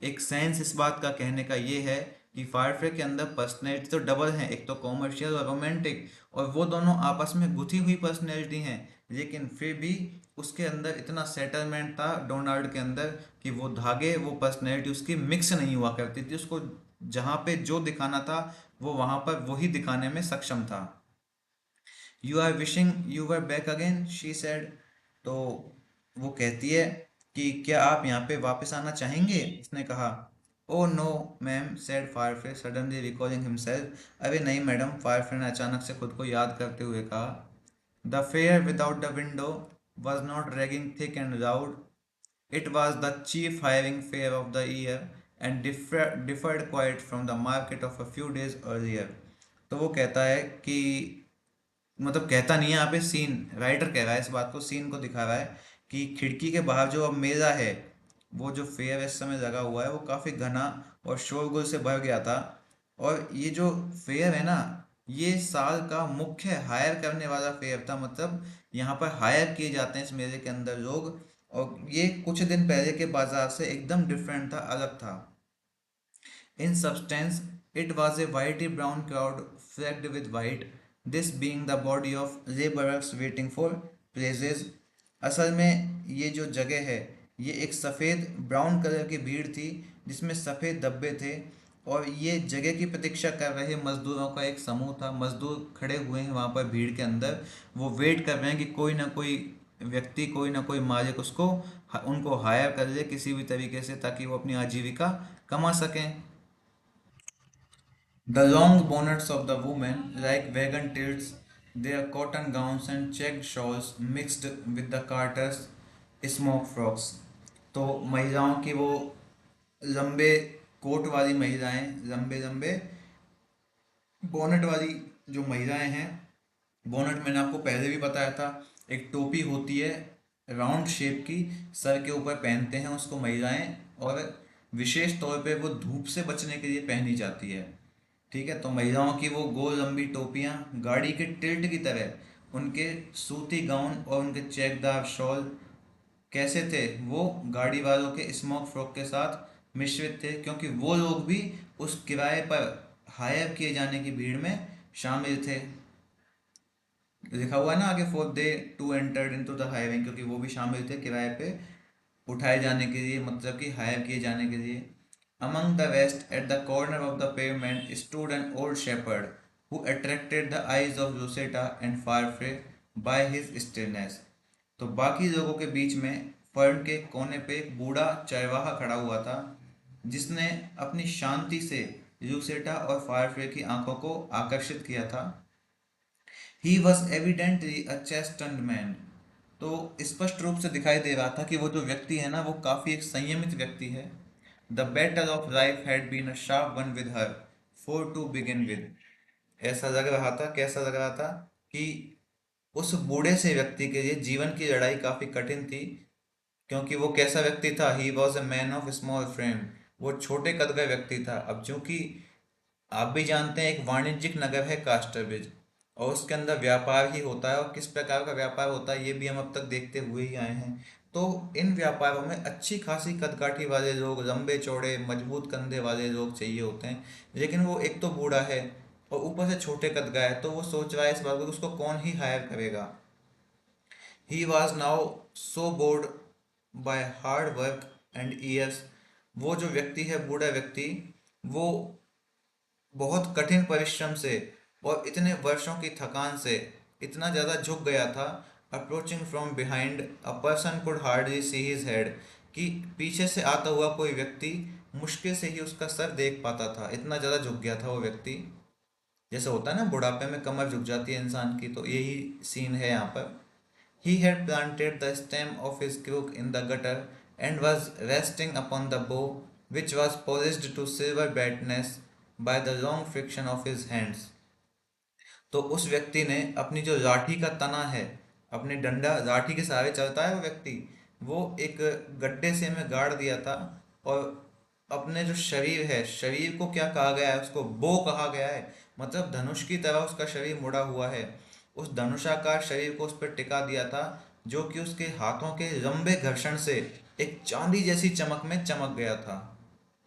एक सेंस इस बात का कहने का ये है कि फायरफ्रे के अंदर पर्सनैलिटी तो डबल हैं, एक तो कॉमर्शियल और रोमांटिक, और वो दोनों आपस में गुथी हुई पर्सनैलिटी हैं, लेकिन फिर भी उसके अंदर इतना सेटलमेंट था डोनाल्ड के अंदर कि वो धागे, वो पर्सनैलिटी उसकी मिक्स नहीं हुआ करती थी। उसको जहाँ पे जो दिखाना था वो वहाँ पर वही दिखाने में सक्षम था। You are wishing you were back again, she said. तो वो कहती है कि क्या आप यहाँ पे वापस आना चाहेंगे, उसने कहा। O no ma'am, said Farfrae suddenly recalling himself. अरे नहीं मैडम, फायरफ्रे ने अचानक से खुद को याद करते हुए कहा। The fair without the window was not ragging thick and loud, it was the chief hiring fair of the year and differed quite from the market of a few days earlier। तो वो कहता है कि, मतलब कहता नहीं है यहाँ पे, सीन राइटर कह रहा है, इस बात को सीन को दिखा रहा है कि खिड़की के बाहर जो अब मेला है, वो जो फेयर इस समय लगा हुआ है वो काफ़ी घना और शोरगुल से भर गया था। और ये जो फेयर है ना, ये साल का मुख्य हायर करने वाला फेयर था, मतलब यहाँ पर हायर किए जाते हैं इस मेले के अंदर लोग। और ये कुछ दिन पहले के बाजार से एकदम डिफरेंट था, अलग था। In substance, it was a whitey brown crowd flecked with white, this being the body of laborers waiting for praises। असल में ये जो जगह है ये एक सफ़ेद ब्राउन कलर की भीड़ थी जिसमें सफ़ेद धब्बे थे, और ये जगह की प्रतीक्षा कर रहे मजदूरों का एक समूह था। मजदूर खड़े हुए हैं वहाँ पर भीड़ के अंदर, वो वेट कर रहे हैं कि कोई ना कोई व्यक्ति, कोई ना कोई मालिक उसको उनको हायर कर ले किसी भी तरीके से, ताकि वो अपनी आजीविका कमा सकें। The long bonnets of the women, like wagon tilts, their cotton gowns and checked shawls mixed with the carters' smoke frocks। तो महिलाओं की वो लंबे कोट वाली महिलाएं, लंबे लंबे बोनट वाली जो महिलाएं हैं, बोनट मैंने आपको पहले भी बताया था, एक टोपी होती है राउंड शेप की, सर के ऊपर पहनते हैं उसको महिलाएं, और विशेष तौर पे वो धूप से बचने के लिए पहनी जाती है। ठीक है, तो महिलाओं की वो गोल लंबी टोपियां गाड़ी के टिल्ट की तरह, उनके सूती गाउन और उनके चेकदार शॉल कैसे थे, वो गाड़ी वालों के स्मोक फ्रॉक के साथ मिश्रित थे, क्योंकि वो लोग भी उस किराए पर हायर किए जाने की भीड़ में शामिल थे। लिखा हुआ है ना आगे, for they to entered into the hiring, क्योंकि वो भी शामिल थे किराए पे उठाए जाने के लिए, मतलब कि हायर किए जाने के लिए। Among the rest at the corner of the pavement stood an old shepherd who attracted the eyes of Lucetta and Farfrae by his stillness. तो बाकी लोगों के बीच में फर्न के कोने पे एक बूढ़ा चरवाहा खड़ा हुआ था, जिसने अपनी शांति से लुसेटा और फारफ्रे की आंखों को आकर्षित किया था। He was evidently a chastened man. तो स्पष्ट रूप से दिखाई दे रहा था कि वो जो व्यक्ति है ना, वो काफी एक संयमित व्यक्ति है। The battle of life had been a sharp one with her for to begin with. ऐसा लग रहा था, कैसा लग रहा था कि उस बूढ़े से व्यक्ति के लिए जीवन की लड़ाई काफी कठिन थी, क्योंकि वो कैसा व्यक्ति था, he was a man of small frame. वो छोटे कद का व्यक्ति था। अब चूंकि आप भी जानते हैं एक वाणिज्यिक नगर है कास्टरब्रिज, और उसके अंदर व्यापार ही होता है, और किस प्रकार का व्यापार होता है ये भी हम अब तक देखते हुए ही आए हैं। तो इन व्यापारों में अच्छी खासी कदकाठी वाले लोग, लंबे चौड़े मजबूत कंधे वाले लोग चाहिए होते हैं। लेकिन वो एक तो बूढ़ा है और ऊपर से छोटे कद का है, तो वो सोच रहा है इस बात को कि उसको कौन ही हायर करेगा। He was now so bored by hard work and years. वो जो व्यक्ति है, बूढ़ा व्यक्ति, वो बहुत कठिन परिश्रम से और इतने वर्षों की थकान से इतना ज़्यादा झुक गया था। Approaching from behind a person could hardly see his head, कि पीछे से आता हुआ कोई व्यक्ति मुश्किल से ही उसका सर देख पाता था, इतना ज़्यादा झुक गया था वो व्यक्ति। जैसे होता है ना बुढ़ापे में कमर झुक जाती है इंसान की, तो यही सीन है यहाँ पर। He had planted the stem of his crook in the gutter and was resting upon the bow, which was polished to silver brightness by the long friction of his hands. तो उस व्यक्ति ने अपनी जो लाठी का तना है, अपने डंडा लाठी के सहारे चलता है वो व्यक्ति, वो एक गड्ढे से में गाड़ दिया था। और अपने जो शरीर है, शरीर को क्या कहा गया है, उसको बो कहा गया है, मतलब धनुष की तरह उसका शरीर मुड़ा हुआ है। उस धनुषाकार शरीर को उस पर टिका दिया था, जो कि उसके हाथों के लंबे घर्षण से एक चांदी जैसी चमक में चमक गया था।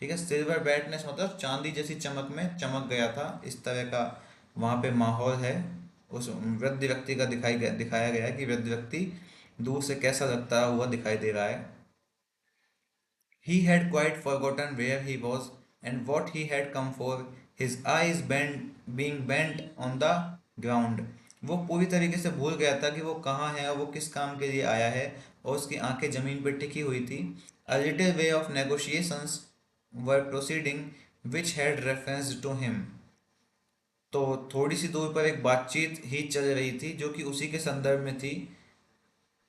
ठीक है, सिल्वर ब्राइटनेस मतलब चांदी जैसी चमक में चमक गया था, इस तरह का वहाँ पे माहौल है। उस वृद्ध व्यक्ति का दिखाया गया है कि वृद्ध व्यक्ति दूर से कैसा लगता हुआ दिखाई दे रहा है। He had quite forgotten where he was and what he had come for, his eyes being bent on the ground. वो पूरी तरीके से भूल गया था कि वो कहाँ है और वो किस काम के लिए आया है, और उसकी आंखें जमीन पर टिकी हुई थी। A little way of negotiations were proceeding which had reference to him. तो थोड़ी सी दूर पर एक बातचीत ही चल रही थी जो कि उसी के संदर्भ में थी।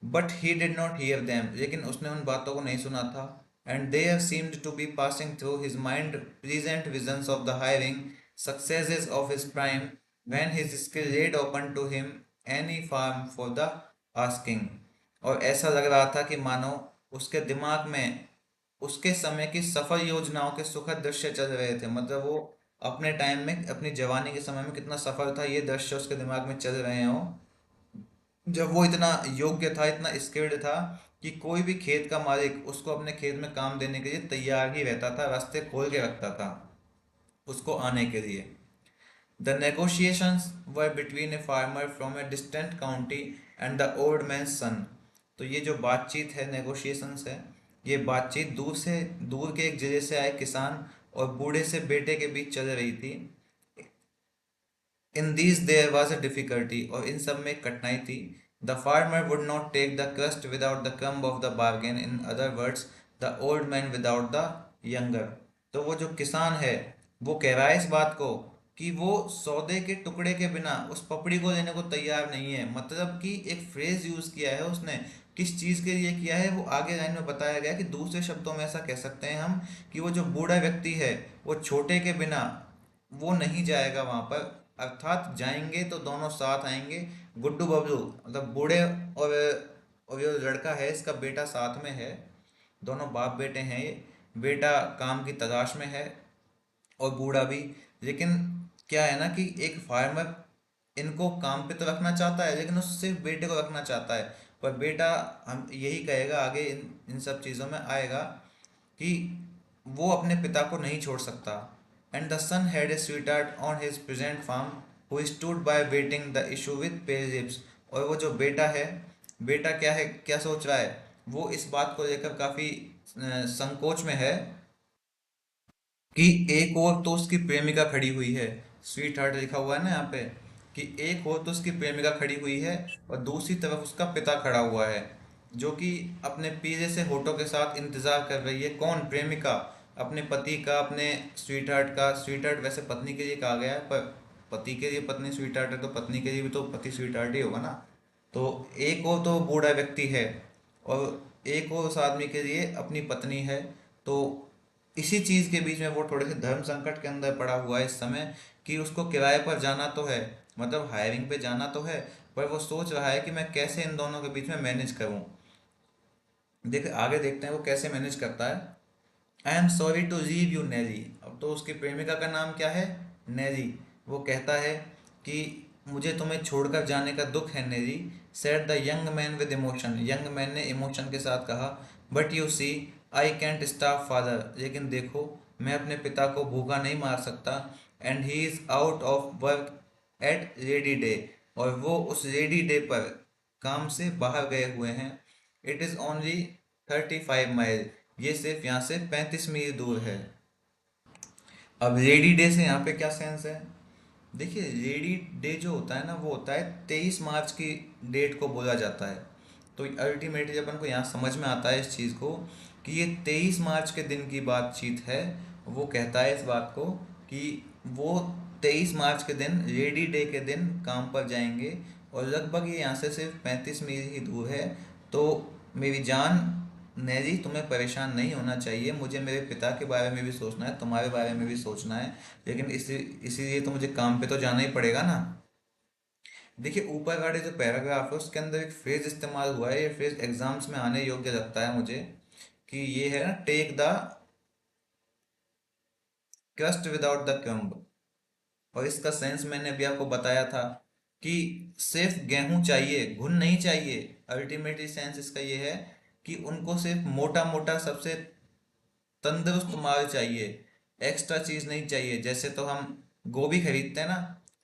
But he did not hear them, लेकिन उसने उन बातों को नहीं सुना था। And there seemed to be passing through his mind present visions of the hiring successes of his prime when his skill led open to him any farm for the asking. और ऐसा लग रहा था कि मानो उसके दिमाग में उसके समय की सफल योजनाओं के सुखद दृश्य चल रहे थे, मतलब वो अपने टाइम में, अपनी जवानी के समय में कितना सफल था, ये दृश्य उसके दिमाग में चल रहे हो, जब वो इतना योग्य था, इतना स्किल्ड था कि कोई भी खेत का मालिक उसको अपने खेत में काम देने के लिए तैयार ही रहता था, रास्ते खोल के रखता था उसको आने के लिए। The negotiations were between a farmer from a distant county and the old man son. तो ये जो बातचीत है, नेगोशिएशंस है, ये बातचीत दूर के एक जिले से आए किसान और बूढ़े से बेटे के बीच चल रही थी। In these there was a difficulty, और इन सब में एक कठिनाई थी। The farmer would not take the crust without the crumb of the bargain, in other words the old man without the younger. तो वो जो किसान है, वो कह रहा है इस बात को कि वो सौदे के टुकड़े के बिना उस पपड़ी को लेने को तैयार नहीं है। मतलब कि एक फ्रेज यूज किया है उसने, किस चीज के लिए किया है वो आगे लाइन में बताया गया कि दूसरे शब्दों में ऐसा कह सकते हैं हम कि वो जो बूढ़ा व्यक्ति है, वो छोटे के बिना वो नहीं जाएगा वहां पर, अर्थात जाएंगे तो दोनों साथ आएंगे। गुड्डू बबलू मतलब बूढ़े और जो लड़का है इसका बेटा साथ में है, दोनों बाप बेटे हैं ये। बेटा काम की तलाश में है और बूढ़ा भी। लेकिन क्या है ना कि एक फार्मर इनको काम पे तो रखना चाहता है, लेकिन उस सिर्फ बेटे को रखना चाहता है। पर बेटा हम यही कहेगा आगे, इन सब चीज़ों में आएगा कि वो अपने पिता को नहीं छोड़ सकता। And the son had a sweetheart on his present farm who stood by waiting the issue with pale lips. और वो जो बेटा है, बेटा क्या है, क्या सोच रहा है, वो इस बात को लेकर काफ़ी संकोच में है कि एक और तो उसकी प्रेमिका खड़ी हुई है। स्वीट हार्ट लिखा हुआ है ना यहाँ पे, कि एक और तो उसकी प्रेमिका खड़ी हुई है और दूसरी तरफ उसका पिता खड़ा हुआ है, जो कि अपने पीले से होठों के साथ इंतजार कर रही है। कौन? प्रेमिका, अपने पति का, अपने स्वीट हार्ट का। स्वीट हार्ट वैसे पत्नी के लिए कहा गया है, पर पति के लिए पत्नी स्वीट हार्ट है तो पत्नी के लिए भी तो पति स्वीट हार्ट ही होगा ना। तो एक और तो बूढ़ा व्यक्ति है और एक और उस आदमी के लिए अपनी पत्नी है। तो इसी चीज के बीच में वो थोड़े से धर्म संकट के अंदर पड़ा हुआ है इस समय, कि उसको किराए पर जाना तो है, मतलब हायरिंग पे जाना तो है, पर वो सोच रहा है कि मैं कैसे इन दोनों के बीच में मैनेज करूं। देख आगे देखते हैं वो कैसे मैनेज करता है। I am sorry to leave you Nelly. अब तो उसकी प्रेमिका का नाम क्या है? नेरी। वो कहता है कि मुझे तुम्हें छोड़कर जाने का दुख है Nelly. Said the young man with emotion. Young man ने इमोशन के साथ कहा, but you see I can't starve father. लेकिन देखो, मैं अपने पिता को भूखा नहीं मार सकता। And he is out of work at ready day. और वो उस रेडी डे पर काम से बाहर गए हुए हैं। It is only 35 mile. ये सिर्फ यहाँ से 35 मील दूर है। अब रेडी डे से यहाँ पे क्या सेंस है? देखिए, रेडी डे जो होता है ना, वो होता है 23 मार्च की डेट को बोला जाता है। तो अल्टीमेटली अपन को यहाँ समझ में आता है इस चीज़ को कि ये 23 मार्च के दिन की बातचीत है। वो कहता है इस बात को कि वो 23 मार्च के दिन, रेडी डे के दिन काम पर जाएंगे, और लगभग ये यहाँ से सिर्फ 35 मील ही दूर है। तो मेरी जान नेरी, तुम्हें परेशान नहीं होना चाहिए। मुझे मेरे पिता के बारे में भी सोचना है, तुम्हारे बारे में भी सोचना है, लेकिन इसीलिए तो मुझे काम पे तो जाना ही पड़ेगा ना। देखिए, ऊपर वाले जो पैराग्राफ है उसके अंदर एक फ्रेज इस्तेमाल हुआ है। ये फ्रेज एग्जाम्स में आने योग्य लगता है मुझे, कि ये है ना, take the crust without the crumb. और इसका सेंस मैंने अभी आपको बताया था कि सिर्फ गेहूं चाहिए, घुन नहीं चाहिए। अल्टीमेटली सेंस इसका ये है कि उनको सिर्फ मोटा मोटा, सबसे तंदुरुस्त माल चाहिए, एक्स्ट्रा चीज नहीं चाहिए। जैसे तो हम गोभी खरीदते हैं ना,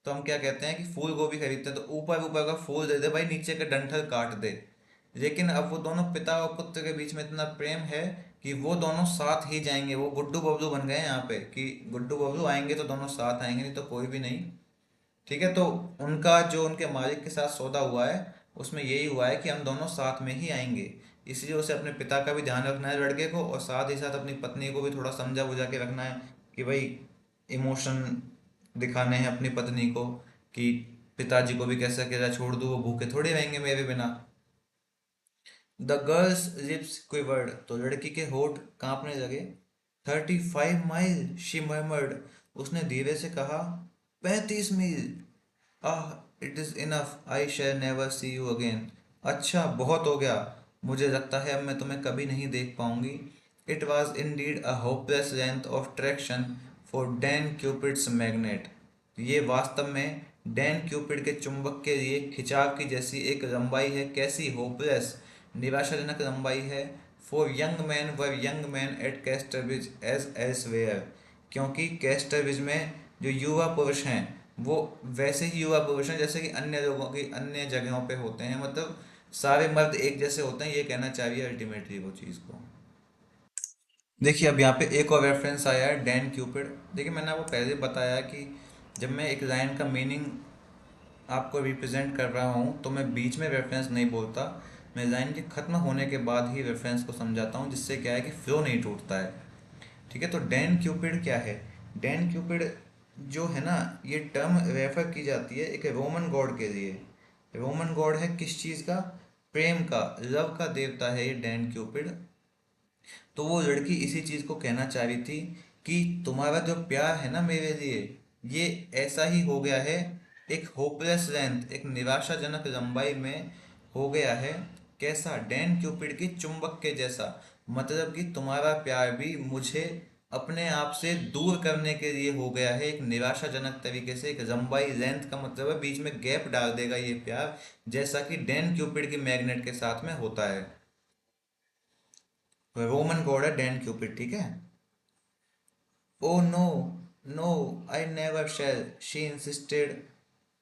तो हम क्या कहते हैं कि फूल गोभी खरीदते हैं तो ऊपर ऊपर का फूल दे दे भाई, नीचे का डंठल काट दे। लेकिन अब वो दोनों पिता और पुत्र के बीच में इतना प्रेम है कि वो दोनों साथ ही जाएंगे। वो गुड्डू बबलू बन गए हैं यहाँ पे, कि गुड्डू बबलू आएंगे तो दोनों साथ आएंगे, नहीं तो कोई भी नहीं। ठीक है, तो उनका जो उनके मालिक के साथ सौदा हुआ है, उसमें यही हुआ है कि हम दोनों साथ में ही आएंगे। इसलिए उसे अपने पिता का भी ध्यान रखना है लड़के को, और साथ ही साथ अपनी पत्नी को भी थोड़ा समझा बुझा के रखना है कि भाई, इमोशन दिखाने हैं अपनी पत्नी को, कि पिताजी को भी कैसे अकेला छोड़ दूँ, वो भूखे थोड़े रहेंगे मेरे बिना। The girls lips quivered. तो लड़की के होठ कांपने लगे। 35 माइल, शी मर्मर्ड। उसने धीरे से कहा, 35 मील। Ah, it is enough, I shall never see you again. अच्छा, बहुत हो गया, मुझे लगता है अब मैं तुम्हें कभी नहीं देख पाऊंगी। It was indeed a hopeless length of traction for Dan cupids magnet. ये वास्तव में डैन क्यूपिड के चुंबक के लिए खिंचाव की जैसी एक लंबाई है। कैसी? होपलेस, निराशाजनक लंबाई है। For young man were young man at Casterbridge as elsewhere. क्योंकि कैस्टरविज में जो युवा पुरुष हैं, वो वैसे ही युवा पुरुष हैं जैसे कि अन्य लोगों की अन्य जगहों पे होते हैं। मतलब सारे मर्द एक जैसे होते हैं, ये कहना चाहिए अल्टीमेटली वो चीज़ को। देखिए, अब यहाँ पे एक और रेफरेंस आया है, डैन क्यूपिड। देखिए, मैंने आपको पहले बताया कि जब मैं एक लाइन का मीनिंग आपको रिप्रेजेंट कर रहा हूँ तो मैं बीच में रेफरेंस नहीं बोलता। मैं लाइन के ख़त्म होने के बाद ही रेफरेंस को समझाता हूँ, जिससे क्या है कि फ्लो नहीं टूटता है। ठीक है, तो डैन क्यूपिड क्या है? डैन क्यूपिड जो है ना, ये टर्म रेफर की जाती है एक रोमन गॉड के लिए। रोमन गॉड है किस चीज़ का? प्रेम का, लव का देवता है ये डैन क्यूपिड। तो वो लड़की इसी चीज़ को कहना चाह रही थी कि तुम्हारा जो प्यार है ना मेरे लिए, ये ऐसा ही हो गया है, एक होपलेस लेंथ, एक निराशाजनक लंबाई में हो गया है। कैसा? डैन क्यूपिड की चुंबक के जैसा। मतलब कि तुम्हारा प्यार भी मुझे अपने आप से दूर करने के लिए हो गया है, एक निराशाजनक तरीके से। एक लंबाई, लेंथ का मतलब है बीच में गैप डाल देगा ये प्यार, जैसा कि डैन क्यूपिड की मैग्नेट के साथ में होता है। रोमन गॉड है डैन क्यूपिड, ठीक है। Oh no, no, I never shall, she insisted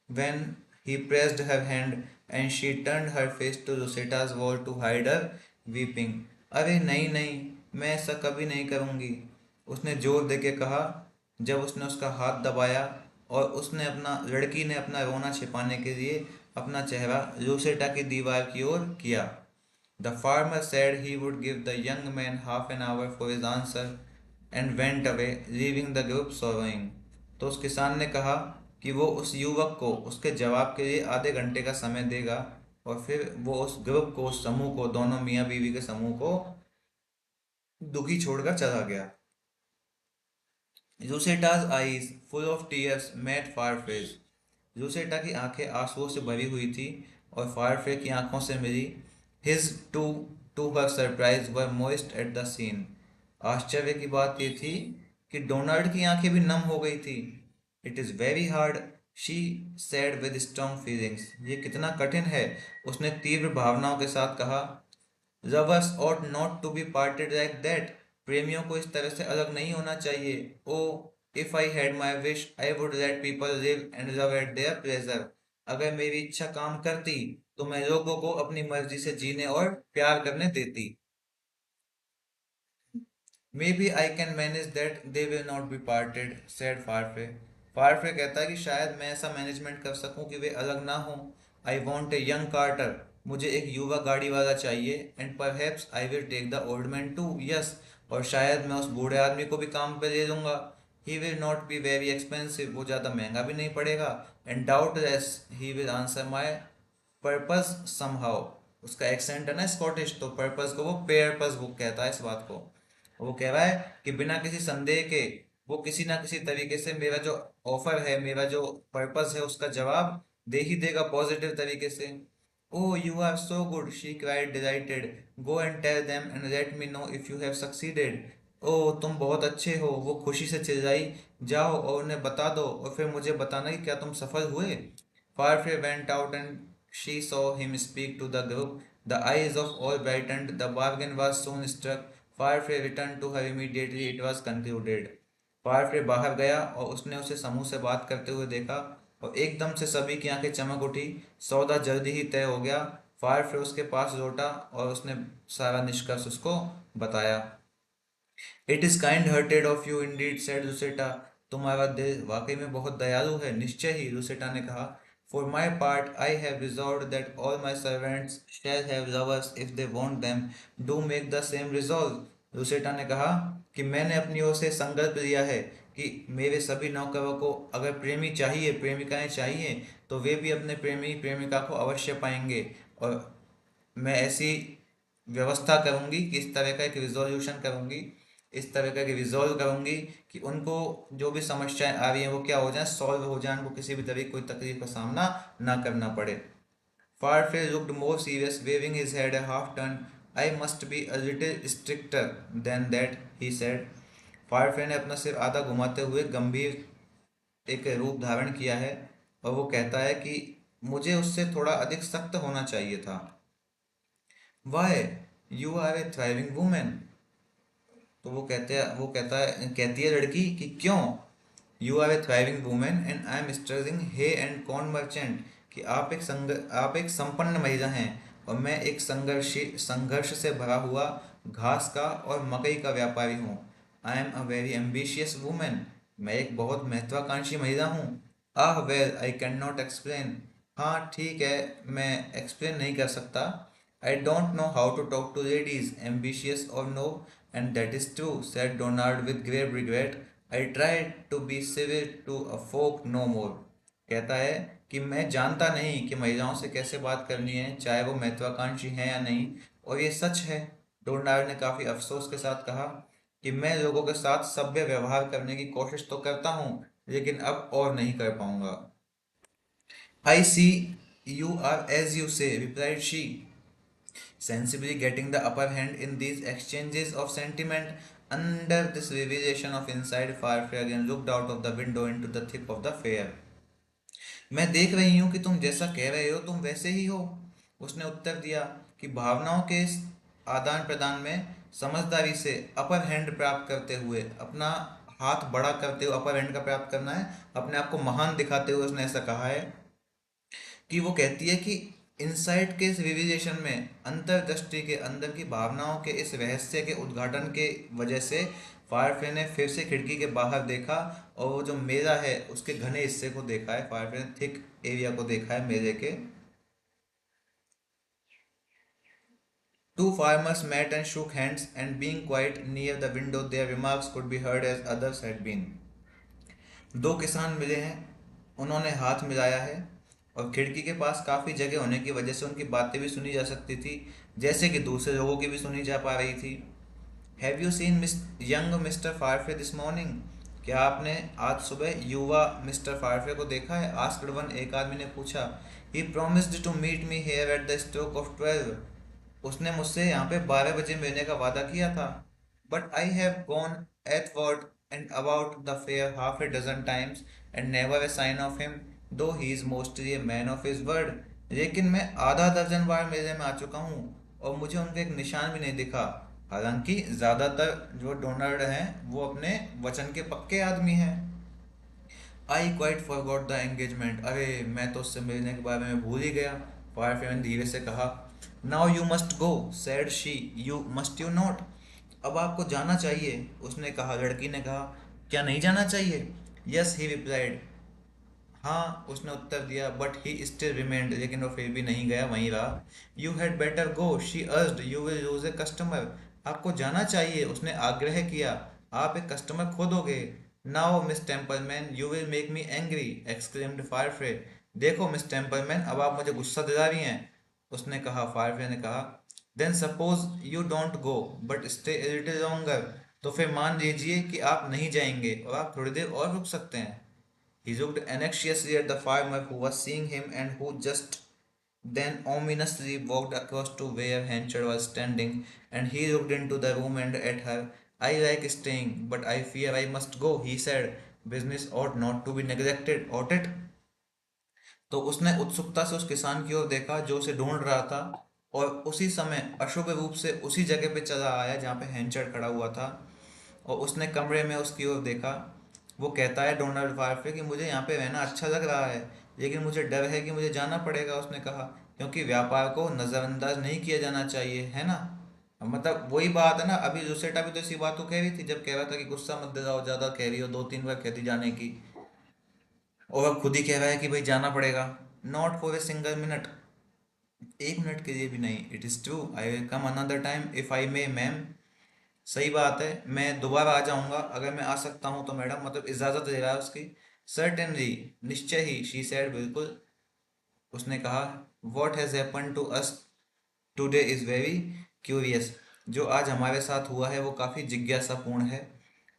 when he pressed her hand and she turned her face to Rosita's wall to hide her weeping. अरे नहीं नहीं, मैं ऐसा कभी नहीं करूँगी, उसने जोर दे के कहा, जब उसने उसका हाथ दबाया और उसने अपना लड़की ने अपना रोना छिपाने के लिए अपना चेहरा रोसेटा की दीवार की ओर किया। The farmer said he would give the young man half an hour for his answer and went away, leaving the group sorrowing. तो उस किसान ने कहा कि वो उस युवक को उसके जवाब के लिए आधे घंटे का समय देगा, और फिर वो उस ग्रुप को, उस समूह को, दोनों मियाँ बीवी के समूह को दुखी छोड़कर चला गया। Rosita's eyes, full of tears, met Farfetch's. रूसेटा की आंखें आंसुओं से भरी हुई थी और फारफे की आंखों से मिली। His too to her surprise were moist at the scene. आश्चर्य की बात यह थी कि डोनाल्ड की आंखें भी नम हो गई थी। It is very hard, she said with strong feelings. ये कितना कठिन है, उसने तीव्र भावनाओं के साथ कहा। Lovers ought not to be parted like that। प्रेमियों को इस तरह से अलग नहीं होना चाहिए। ओ, if I had my wish, I would let people live and love at their pleasure। अगर मेरी इच्छा काम करती तो मैं लोगों को अपनी मर्जी से जीने और प्यार करने देती। Maybe I can manage that they will not be parted, said Farfre। फारफे कहता है कि शायद मैं ऐसा मैनेजमेंट कर सकूं कि वे अलग ना हों। I want a young carter. मुझे एक युवा गाड़ी वाला चाहिए। And perhaps I will take the old man too, yes. और शायद मैं उस बूढ़े आदमी को भी काम पे ले लूंगा। He will not be very expensive. वो ज़्यादा महंगा भी नहीं पड़ेगा। And doubtless he will answer my purpose somehow. उसका एक्सेंट है ना स्कॉटिश, तो पर्पस को वो पेयरपस वो कहता है इस बात को। वो कह रहा है कि बिना किसी संदेह के वो किसी ना किसी तरीके से मेरा जो ऑफर है, मेरा जो पर्पस है, उसका जवाब दे ही देगा पॉजिटिव तरीके से। O you are so good, she cried delighted. Go and tell them and let me know if you have succeeded. O तुम बहुत अच्छे हो, वो खुशी से चिल्लाई। जाओ और उन्हें बता दो और फिर मुझे बताना कि क्या तुम सफल हुए। Farfrae went out and she saw him speak to the group. The eyes of all brightened. The bargain was soon struck. Farfrae returned to her immediately. It was concluded. फारफ्रे बाहर गया और उसने उसे समूह से बात करते हुए देखा, और एकदम से सभी की आंखें चमक उठी। सौदा जल्दी ही तय हो गया। फारफ्रे उसके पास लौटा और उसने सारा निष्कर्ष उसको बताया। It is kind hearted of you indeed, said Lucetta. तुम्हारा दिल वाकई में बहुत दयालु है, निश्चय ही, रुसेटा ने कहा। For my part I have resolve that all my servants shall have lovers if they want them. Do make the same resolve. Lucetta ने कहा कि मैंने अपनी ओर से संकल्प लिया है कि मेरे सभी नौकरों को अगर प्रेमी चाहिए, प्रेमिकाएं चाहिए, तो वे भी अपने प्रेमी प्रेमिका को अवश्य पाएंगे। और मैं ऐसी व्यवस्था करूंगी कि इस तरह का एक रिजोल्यूशन करूंगी, इस तरह का एक रिजोल्व करूंगी कि उनको जो भी समस्याएं आ रही हैं वो क्या हो जाए, सॉल्व हो जाए, उनको किसी भी तरह की कोई तकलीफ का सामना ना करना पड़े। Farfrae looked more serious, waving his head a half turn। I must be a little stricter than that, he said। Farfrae ने अपना सिर आधा घुमाते हुए गंभीर एक रूप धारण किया है, और वो कहता है कि मुझे उससे थोड़ा अधिक सख्त होना चाहिए था। Why, you are a thriving women. तो वो कहती है लड़की कि क्यों। You are a thriving women and I am struggling hay and corn merchant. कि आप एक संपन्न महिला हैं और मैं एक संघर्ष से भरा हुआ घास का और मकई का व्यापारी हूँ। I am a very ambitious woman. मैं एक बहुत महत्वाकांक्षी महिला हूँ। Ah well I can not explain. हाँ ठीक है, मैं एक्सप्लेन नहीं कर सकता। I don't know how to talk to ladies, ambitious or no, and that is true, said Donald with grave regret. I tried to be civil to a folk no more। कहता है कि मैं जानता नहीं कि महिलाओं से कैसे बात करनी है, चाहे वो महत्वाकांक्षी हैं या नहीं। और ये सच है, डोनाल्ड ने काफी अफसोस के साथ कहा, कि मैं लोगों के साथ सभ्य व्यवहार करने की कोशिश तो करता हूँ, लेकिन अब और नहीं कर पाऊंगा। I see you are as you say, replied she। sensibly getting the upper hand in these exchanges of sentiment. Under this revelation of insight, Firefly again looked out of the window into the thick of the fair. मैं देख रही हूँ कि तुम जैसा कह रहे हो तुम वैसे ही हो, उसने उत्तर दिया कि भावनाओं के इस आदान प्रदान में समझदारी से अपर हैंड प्राप्त करते हुए, अपना हाथ बड़ा करते हुए अपर हैंड का प्राप्त करना है, अपने आप को महान दिखाते हुए उसने ऐसा कहा है कि वो कहती है कि इनसाइट के इस रिविजेशन में, अंतर्दृष्टि के अंदर की भावनाओं के इस रहस्य के उद्घाटन के वजह से फायरफ्लाई ने फिर से खिड़की के बाहर देखा और वो जो मेरा है उसके घने हिस्से को देखा है, फायरफ्लाई ने थिक एरिया को देखा है मेरे के। Two farmers met and shook hands, and being quite near the window, their remarks could be heard as others had been. दो किसान मिले हैं, उन्होंने हाथ मिलाया है और खिड़की के पास काफ़ी जगह होने की वजह से उनकी बातें भी सुनी जा सकती थी, जैसे कि दूसरे लोगों की भी सुनी जा पा रही थी। Have you seen Miss young Mister Farfrae this morning? क्या आपने आज सुबह युवा मिस्टर फायरफे को देखा है? आस्क्ड वन, एक आदमी ने पूछा। He promised to meet me here at the stroke of 12। उसने मुझसे यहाँ पे 12 बजे मिलने का वादा किया था। But I have gone athwart and about the fair half a dozen times and never a sign of him, though he is mostly a man of his word. लेकिन मैं आधा दर्जन बार मेले में आ चुका हूँ और मुझे उनका एक निशान भी नहीं दिखा। हालांकि ज़्यादातर जो डोनाल्ड हैं वो अपने वचन के पक्के आदमी हैं। I quite forgot the engagement. अरे मैं तो उससे मिलने के बारे में भूल ही गया, फायरफ्लाई ने धीरे से कहा। Now you must go sad she, you must you not? अब आपको जाना चाहिए, उसने कहा। लड़की ने कहा, क्या नहीं जाना चाहिए? यस ही रिप्लाइड, हाँ उसने उत्तर दिया। बट ही स्टिल रिमेंड, लेकिन वो फिर भी नहीं गया, वहीं रहा। You had better go she urged, you will lose a customer. आपको जाना चाहिए, उसने आग्रह किया, आप एक कस्टमर खो दोगे। Now miss Templeman you will make me angry, exclaimed Farfrae. देखो मिस टेम्पलमैन, अब आप मुझे गुस्सा दिला रही हैं, उसने कहा। फायरफ्लाई ने कहा। Then suppose you don't go but stay a little longer, तो फिर मान लीजिए कि आप नहीं जाएंगे और आप थोड़ी देर और रुक सकते हैं। He looked anxiously at the farmer who was seeing him and who just then ominously walked across to where Henchard was standing, and he looked into the room and at her. I like staying, but I fear I must go, he said. Business ought not to be neglected, ought it? तो उसने उत्सुकता से उस किसान की ओर देखा जो उसे ढूंढ रहा था, और उसी समय अशुभ रूप से उसी जगह पे चला आया जहाँ पे हैंचर्ड खड़ा हुआ था, और उसने कमरे में उसकी ओर देखा। वो कहता है डोनाल्ड फायरफ्लाई कि मुझे यहाँ पे रहना अच्छा लग रहा है, लेकिन मुझे डर है कि मुझे जाना पड़ेगा, उसने कहा, क्योंकि व्यापार को नज़रअंदाज नहीं किया जाना चाहिए, है ना? मतलब वही बात है ना, अभी जोसेटा भी तो इसी बात को कह रही थी जब कह रहा था कि गुस्सा मत दिलाओ, ज़्यादा कह रही हो, 2-3 बार कहती जाने की, और अब खुद ही कह रहा है कि भाई जाना पड़ेगा। Not for a single minute, 1 minute के लिए भी नहीं। It is true, I will come another time if I may ma'am. सही बात है, मैं दोबारा आ जाऊंगा अगर मैं आ सकता हूँ तो मैडम, मतलब इजाज़त दे रहा है उसकी। सर्टेनली, निश्चय ही, शी सेड, बिल्कुल, उसने कहा। What has happen to us today is very curious, जो आज हमारे साथ हुआ है वो काफ़ी जिज्ञासापूर्ण है।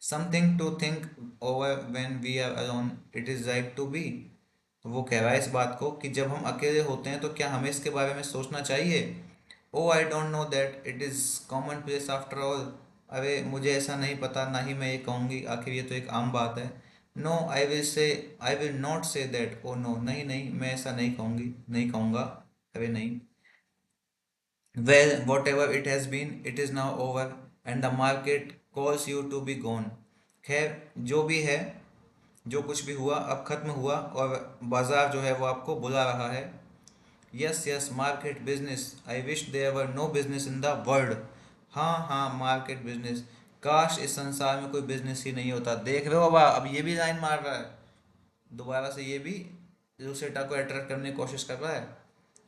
Something to think over when we are alone, it is right to be. वो कह रहा है इस बात को कि जब हम अकेले होते हैं तो क्या हमें इसके बारे में सोचना चाहिए। Oh I don't know that it is commonplace after all. अरे मुझे ऐसा नहीं पता, ना ही मैं ये कहूँगी, आखिर ये तो एक आम बात है। No I will say, I will not say that, oh no, नहीं नहीं मैं ऐसा नहीं कहूँगी, नहीं कहूँगा, अरे नहीं। Well whatever it has been it is now over and the market calls you to be gone. खैर जो भी है, जो कुछ भी हुआ अब खत्म हुआ और बाजार जो है वो आपको बुला रहा है। Yes yes, market business, I wish there were no business in the world. हाँ हाँ, मार्केट बिजनेस, काश इस संसार में कोई बिजनेस ही नहीं होता। देख रहे हो बाबा, अब ये भी लाइन मार रहा है दोबारा से, ये भी लूसेटा को अट्रैक्ट करने की कोशिश कर रहा है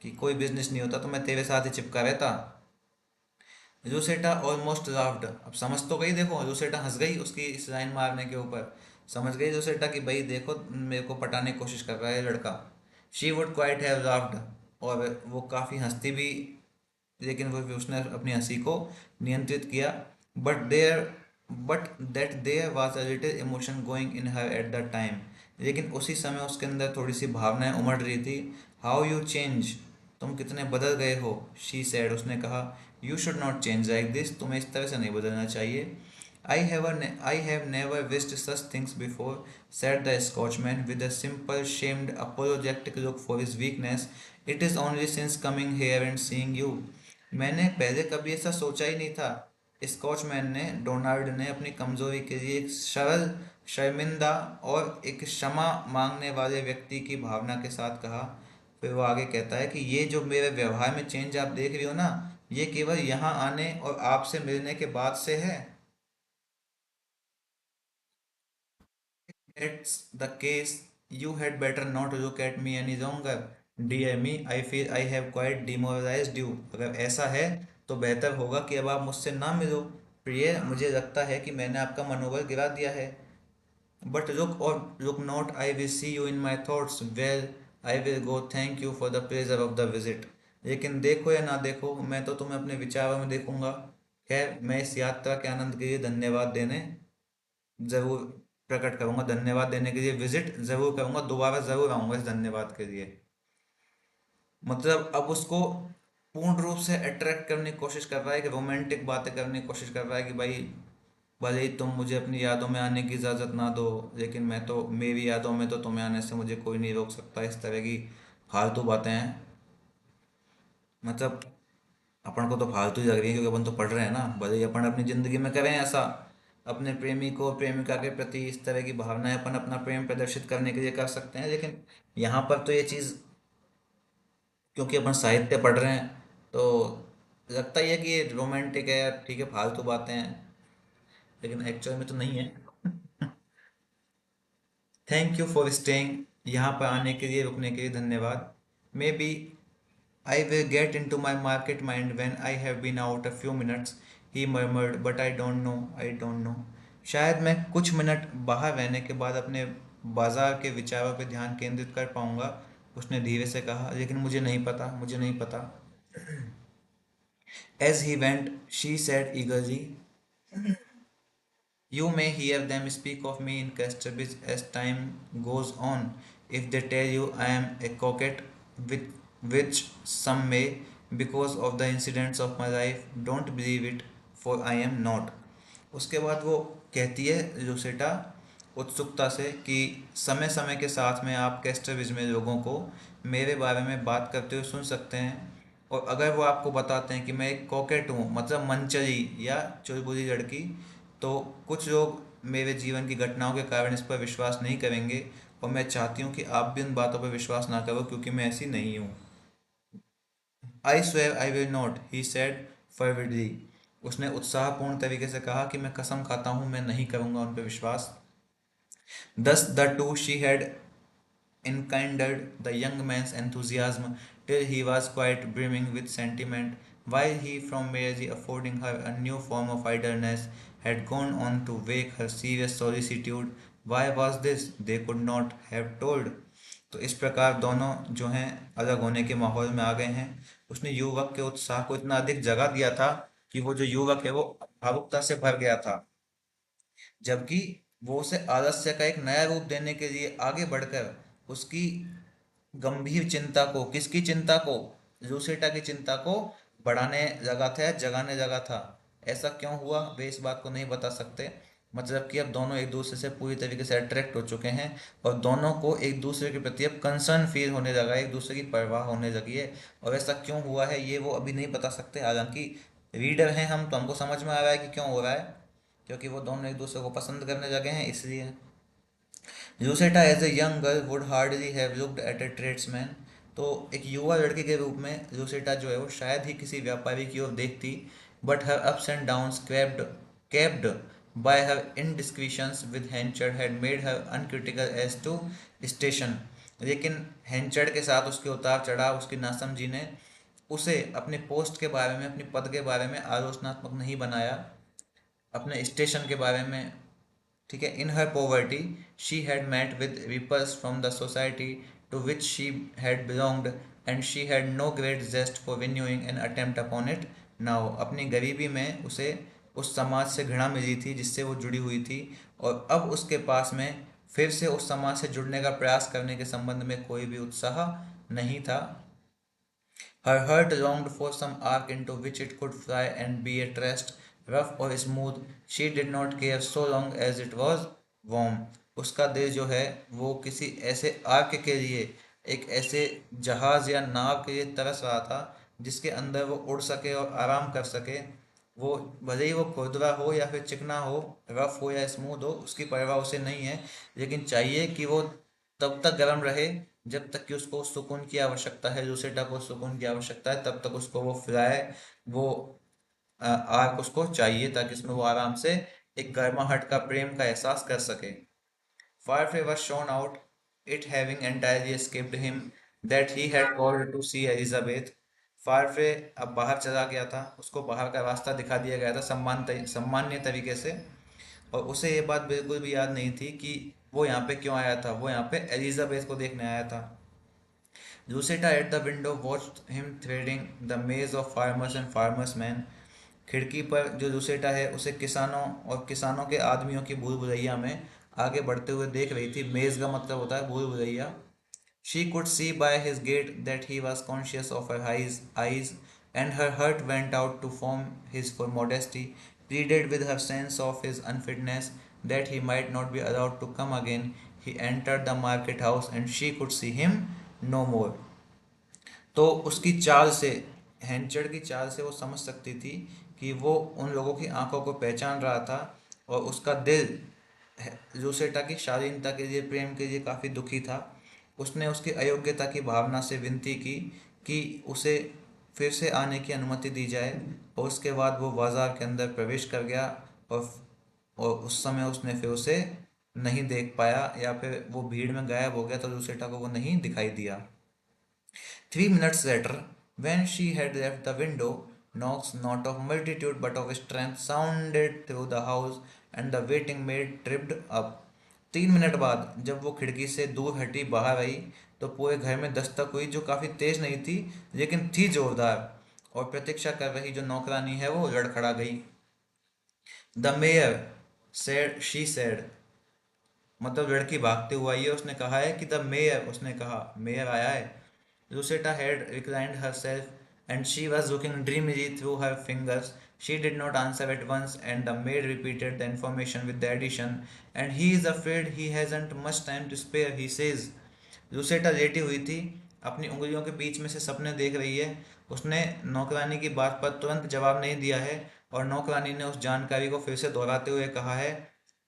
कि कोई बिजनेस नहीं होता तो मैं तेरे साथ ही चिपका रहता। लूसेटा ऑलमोस्ट लाफ्ड, अब समझ तो गई, देखो लूसेटा हंस गई उसकी इस लाइन मारने के ऊपर। समझ गई लूसेटा कि भाई देखो मेरे को पटाने की कोशिश कर रहा है लड़का। She would quite have laughed, और वो काफ़ी हंसती भी, लेकिन वो उसने अपनी हंसी को नियंत्रित किया। But there but that there was a little emotion going in her at the time, लेकिन उसी समय उसके अंदर थोड़ी सी भावनाएं उमड़ रही थी। हाउ यू चेंज, तुम कितने बदल गए हो। शी सेड, उसने कहा, you should not change like this, तुम्हें इस तरह से नहीं बदलना चाहिए। I have never wished such things before, said the Scotchman with a simple, shamed, apologetic look for his weakness. It is only since coming here and seeing you. मैंने पहले कभी ऐसा सोचा ही नहीं था। स्कॉचमैन ने, डोनाल्ड ने अपनी कमजोरी के लिए एक सरल, शर्मिंदा और एक क्षमा मांगने वाले व्यक्ति की भावना के साथ कहा। फिर वो आगे कहता है कि ये जो मेरे व्यवहार में चेंज आप देख रही हो ना, ये केवल यहाँ आने और आपसे मिलने के बाद से है। That's the case. You had better not look at me any longer. Dear me, I feel I have quite demoralized you. अगर ऐसा है तो बेहतर होगा कि अब आप मुझसे ना मिलो। प्रिय, मुझे लगता है कि मैंने आपका मनोबल गिरा दिया है। But look not, I will see you in my thoughts. Well, I will go. Thank you for the pleasure of the visit. लेकिन देखो या ना देखो, मैं तो तुम्हें अपने विचारों में देखूंगा। खैर, मैं इस यात्रा के आनंद के लिए धन्यवाद देने जरूर प्रकट करूंगा, धन्यवाद देने के लिए विजिट जरूर करूंगा, दोबारा जरूर आऊंगा इस धन्यवाद के लिए। मतलब अब उसको पूर्ण रूप से अट्रैक्ट करने की कोशिश कर रहा है, कि रोमांटिक बातें करने की कोशिश कर रहा है कि भाई, भले ही तुम मुझे अपनी यादों में आने की इजाज़त ना दो, लेकिन मैं तो, मेरी यादों में तो तुम्हें आने से मुझे कोई नहीं रोक सकता। इस तरह की फालतू बातें हैं। मतलब अपन को तो फालतू ही लग रही है, क्योंकि अपन तो पढ़ रहे हैं ना। भले ही अपन अपनी ज़िंदगी में करें ऐसा, अपने प्रेमी को, प्रेमिका के प्रति इस तरह की भावनाएं अपन अपना प्रेम प्रदर्शित करने के लिए कर सकते हैं, लेकिन यहाँ पर तो ये चीज़, क्योंकि अपन साहित्य पढ़ रहे हैं, तो लगता ही है कि ये रोमांटिक है यार, ठीक है, फालतू बातें हैं, लेकिन एक्चुअल में तो नहीं है। थैंक यू फॉर स्टेइंग, यहाँ पर आने के लिए, रुकने के लिए धन्यवाद। May be I will get into my market mind when I have been out a few minutes, he murmured, but I don't know, I don't know. शायद मैं कुछ मिनट बाहर रहने के बाद अपने बाजार के विचारों पर ध्यान केंद्रित कर पाऊंगा, उसने धीरे से कहा, लेकिन मुझे नहीं पता, मुझे नहीं पता। As he went, she said eagerly, you may hear them speak of me in Casterbridge as time goes on. If they tell you I am a coquette, with which some may, because of the incidents of my life, don't believe it, for I am not. उसके बाद वो कहती है लुसेटा उत्सुकता से कि समय समय के साथ में आप कैस्टरविज में लोगों को मेरे बारे में बात करते हुए सुन सकते हैं, और अगर वो आपको बताते हैं कि मैं एक कॉकेट हूँ, मतलब मनचली या चुलबुली लड़की, तो कुछ लोग मेरे जीवन की घटनाओं के कारण इस पर विश्वास नहीं करेंगे, और मैं चाहती हूँ कि आप भी उन बातों पर विश्वास ना करो, क्योंकि मैं ऐसी नहीं हूँ। I swear I will not, he said fervidly. उसने उत्साहपूर्ण तरीके से कहा कि मैं कसम खाता हूँ, मैं नहीं करूँगा उन पर विश्वास। Thus the two she had enkindled the young man's enthusiasm till he was quite brimming with sentiment, while he, from merely affording her a new form of idleness, had gone on to wake her serious solicitude. Why was this? They could not have told. तो इस प्रकार दोनों जो हैं अलग होने के माहौल में आ गए हैं। उसने युवक के उत्साह को इतना अधिक जगा दिया था कि वो जो युवक है वो भावुकता से भर गया था, जबकि वो उसे आलस्य का एक नया रूप देने के लिए आगे बढ़कर उसकी गंभीर चिंता को, किसकी चिंता को, लूसेटा की चिंता को बढ़ाने लगा था या जगाने लगा था। ऐसा क्यों हुआ वे इस बात को नहीं बता सकते। मतलब कि अब दोनों एक दूसरे से पूरी तरीके से अट्रैक्ट हो चुके हैं, और दोनों को एक दूसरे के प्रति अब कंसर्न फील होने लगा है, एक दूसरे की परवाह होने लगी है। और ऐसा क्यों हुआ है ये वो अभी नहीं बता सकते, हालांकि रीडर हैं हम, तो हमको समझ में आ रहा है कि क्यों हो रहा है, क्योंकि वो दोनों एक दूसरे को पसंद करने लगे हैं, इसलिए। Lucetta as a young girl would hardly have looked at a tradesman, तो एक युवा लड़के के रूप में यूसेटा जो है वो शायद ही किसी व्यापारी की ओर देखती। But her ups and downs capped by her indiscretions with Henchard had made her uncritical as to station. लेकिन हैंचर्ड के साथ उसके उतार चढ़ाव, उसकी नासमझी ने उसे अपने पोस्ट के बारे में, अपनी पद के बारे में आलोचनात्मक नहीं बनाया, अपने स्टेशन के बारे में। ठीक है, in her poverty she had met with repulse from the society to which she had belonged, and she had no great zest for renewing an attempt upon it now. अपनी गरीबी में उसे उस समाज से घृणा मिली थी जिससे वो जुड़ी हुई थी, और अब उसके पास में फिर से उस समाज से जुड़ने का प्रयास करने के संबंध में कोई भी उत्साह नहीं था। Her heart longed for some ark into which it could fly and be at rest, rough or smooth. She did not care so long as it was warm. उसका दिल जो है वो किसी ऐसे आर्क के लिए, एक ऐसे जहाज या नाव के लिए तरस रहा था जिसके अंदर वो उड़ सके और आराम कर सके। वो भले ही वो खुरदरा हो या फिर चिकना हो, रफ हो या स्मूथ हो, उसकी परवाह उसे नहीं है, लेकिन चाहिए कि वो तब तक गर्म रहे जब तक कि उसको सुकून की आवश्यकता है, लूसेटा को सुकून की आवश्यकता है, तब तक उसको वो फ्लाई, वो आर्क उसको चाहिए ताकि उसमें वो आराम से एक गर्माहट का, प्रेम का एहसास कर सके। Firefly was shown out, it having entirely escaped him that he had called to see Elizabeth. फायरफ्ले अब बाहर चला गया था, उसको बाहर का रास्ता दिखा दिया गया था सम्मान्य तरीके से, और उसे ये बात बिल्कुल भी याद नहीं थी कि वो यहाँ पे क्यों आया था। वो यहाँ पे एलिजाबेथ को देखने आया था। Lucetta at the window watched him threading the maze of farmers and farmers men. खिड़की पर जो लुसेटा है उसे किसानों और किसानों के आदमियों की भूल भुलैया में आगे बढ़ते हुए देख रही थी। मेज का मतलब होता है भूल Bhulaiyaa. She could see by his gait that he was conscious of her eyes, and her heart went out to form his for modesty, pleaded with her sense of his unfitness that he might not be allowed to come again. He entered the market house and she could see him no more. तो उसकी चाल से, हैंचड़ की चाल से वो समझ सकती थी कि वो उन लोगों की आंखों को पहचान रहा था, और उसका दिल लूसेटा की शालीनता के लिए, प्रेम के लिए काफ़ी दुखी था। उसने उसकी अयोग्यता की भावना से विनती की कि उसे फिर से आने की अनुमति दी जाए, और उसके बाद वो बाजार के अंदर प्रवेश कर गया, और उस समय उसने फिर उसे नहीं देख पाया, या फिर वो भीड़ में गायब हो गया तो लूसेटा को वो नहीं दिखाई दिया। 3 minutes later, when she had left the window, knocks not of multitude but of strength sounded through the house, and the waiting maid tripped up. 3 minute बाद जब वो खिड़की से दूर हटी बाहर आई, तो पूरे घर में दस्तक हुई, जो काफी तेज नहीं थी लेकिन थी जोरदार, और प्रतीक्षा कर रही जो नौकरानी है वो लड़खड़ा गई। The mayor said, she said, मतलब लड़की भागते हुआ आई है, उसने कहा है कि द मेयर, उसने कहा मेयर आया है। Lucetta had reclined herself, and she was looking dreamily through her fingers. She did not answer at once, and the maid repeated the information with the addition, and he is afraid he hasn't much time to spare, he says. लूसेटा लेटी हुई थी, अपनी उंगलियों के बीच में से सपने देख रही है। उसने नौकरानी की बात पर तुरंत जवाब नहीं दिया है, और नौकरानी ने उस जानकारी को फिर से दोहराते हुए कहा है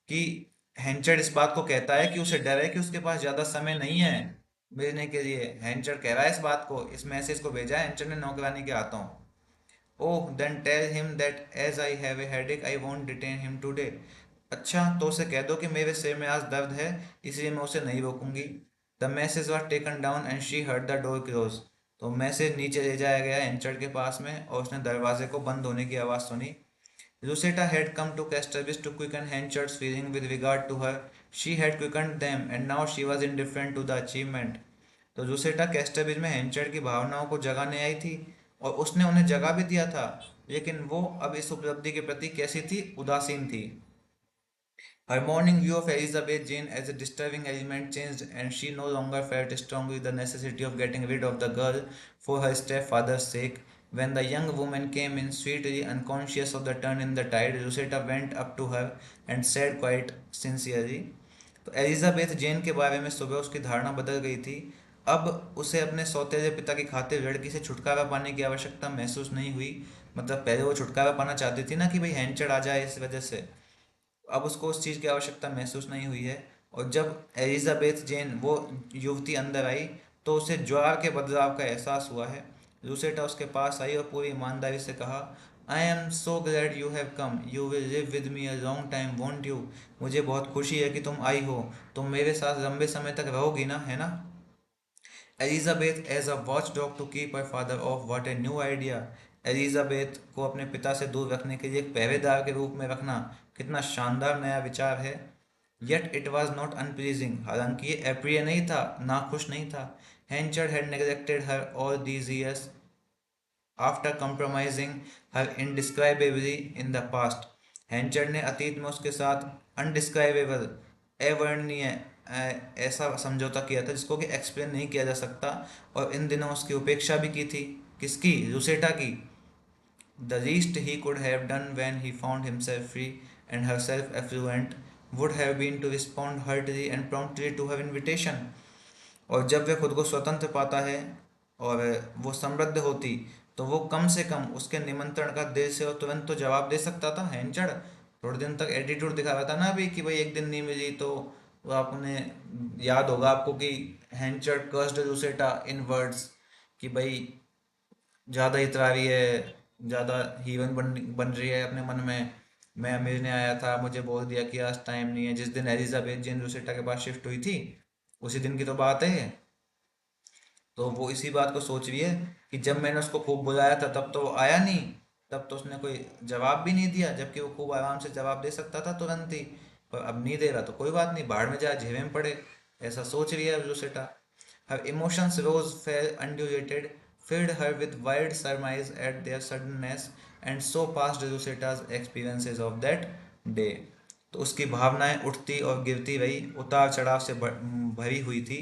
कि हेंचर इस बात को कहता है कि उसे डर है कि उसके पास ज़्यादा समय नहीं है मिलने के लिए। हेंचर कह रहा है इस बात को, इस मैसेज को भेजा है हेंचर ने नौकरानी के हाथों। Oh then tell him that as I have a headache I won't detain him today. अच्छा, तो उसे कह दो कि मेरे सिर में आज दर्द है, इसलिए मैं उसे नहीं रोकूंगी। The message was taken down and she heard the door close. तो मैसेज नीचे ले जाया गया हेंचर के पास में, और उसने दरवाजे को बंद होने की आवाज़ सुनी। Lucetta had come to Casterbis to quicken Henchard's feeling with regard to her. She had quickened them, and now she was indifferent to the achievement. तो लूसेटा कैस्टरविज में हेंचर्ड की भावनाओं को जगाने आई थी, और उसने उन्हें जगा भी दिया था, लेकिन वो अब इस उपलब्धि के प्रति कैसी थी, उदासीन थी। Her morning view of Elizabeth Jane as a disturbing element changed, and she no longer felt strongly the necessity of getting rid of the girl for her stepfather's sake. When the young woman came in, sweetly unconscious of the turn in the tide, Lucetta went up to her and said quite sincerely, तो Elizabeth जेन के बारे में सुबह उसकी धारणा बदल गई थी। अब उसे अपने सौतेले पिता की खातिर लड़की से छुटकारा पाने की आवश्यकता महसूस नहीं हुई। मतलब पहले वो छुटकारा पाना चाहती थी ना कि भाई हैंचड़ आ जाए इस वजह से, अब उसको उस चीज़ की आवश्यकता महसूस नहीं हुई है। और जब एलिजाबेथ जेन, वो युवती अंदर आई, तो उसे ज्वार के बदलाव का एहसास हुआ है। लूसेटा उसके पास आई और पूरी ईमानदारी से कहा, I am so glad you have come, you will live with me a long time won't you. मुझे बहुत खुशी है कि तुम आई हो, तुम मेरे साथ लंबे समय तक रहोगी ना, है ना। Elizabeth as a watch dog to keep her father off, what a new idea. Elizabeth को अपने पिता से दूर रखने के लिए एक पहरेदार के रूप में रखना कितना शानदार नया विचार है। Yet it was not unpleasing, हालांकि ये अप्रिय नहीं था, नाखुश नहीं था। Henchard had neglected her all these years after compromising her indescribably in the past. Henchard ने अतीत में उसके साथ अनडिस्क्राइबेबल, अवर्णनीय, ऐसा समझौता किया था जिसको कि एक्सप्लेन नहीं किया जा सकता, और इन दिनों उसकी उपेक्षा भी की थी। किसकी? रूसेटा की। The least he could have done when he found himself free and herself affluent would have been to respond heartily and promptly to her invitation. और जब वह खुद को स्वतंत्र पाता है और वो समृद्ध होती, तो वो कम से कम उसके निमंत्रण का दिल से और तुरंत तो जवाब दे सकता था। हैंचड़ थोड़े दिन तक एटीट्यूड दिखा रहा था ना अभी कि भाई एक दिन नहीं मिली तो वो आपने याद होगा आपको कि हैंचड़ कर्स्ड लूसेटा इन वर्ड्स कि भाई ज़्यादा इतरारी है, ज़्यादा हीरोइन बन रही है अपने मन में। मैं मिलने आया था, मुझे बोल दिया कि आज टाइम नहीं है। जिस दिन एलिजाबेथ जेन रूसेटा के पास शिफ्ट हुई थी उसी दिन की तो बात है ये। तो वो इसी बात को सोच रही है कि जब मैंने उसको खूब बुलाया था तब तो वो आया नहीं, तब तो उसने कोई जवाब भी नहीं दिया, जबकि वो खूब आराम से जवाब दे सकता था तुरंत ही। पर अब नहीं दे रहा तो कोई बात नहीं, बाहर में जाए झेवे में पड़े, ऐसा सोच रही है रूसेटा। Her emotions rose, fell, undulated, filled her with wild surmise at their suddenness, and so passed Rosita's experiences of that day. तो उसकी भावनाएं उठती और गिरती रही, उतार चढ़ाव से भरी हुई थी,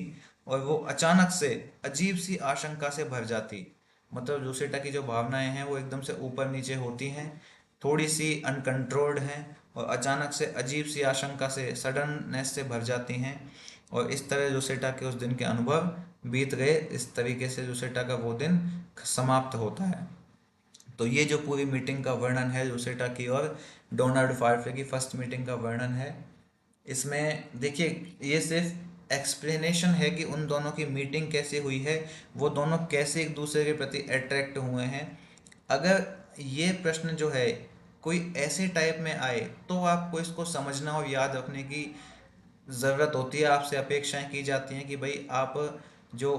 और वो अचानक से अजीब सी आशंका से भर जाती। मतलब रूसेटा की जो भावनाएं हैं वो एकदम से ऊपर नीचे होती हैं, थोड़ी सी अनकंट्रोल्ड हैं, और अचानक से अजीब सी आशंका से, सडननेस से भर जाती हैं। और इस तरह जोसेटा के उस दिन के अनुभव बीत गए, इस तरीके से जोसेटा का वो दिन समाप्त होता है। तो ये जो पूरी मीटिंग का वर्णन है जोसेटा की और डोनाल्ड फार्फे की फर्स्ट मीटिंग का वर्णन है। इसमें देखिए ये सिर्फ एक्सप्लेनेशन है कि उन दोनों की मीटिंग कैसे हुई है, वो दोनों कैसे एक दूसरे के प्रति अट्रैक्ट हुए हैं। अगर ये प्रश्न जो है कोई ऐसे टाइप में आए तो आपको इसको समझना और याद रखने की ज़रूरत होती है। आपसे अपेक्षाएं की जाती हैं कि भाई आप जो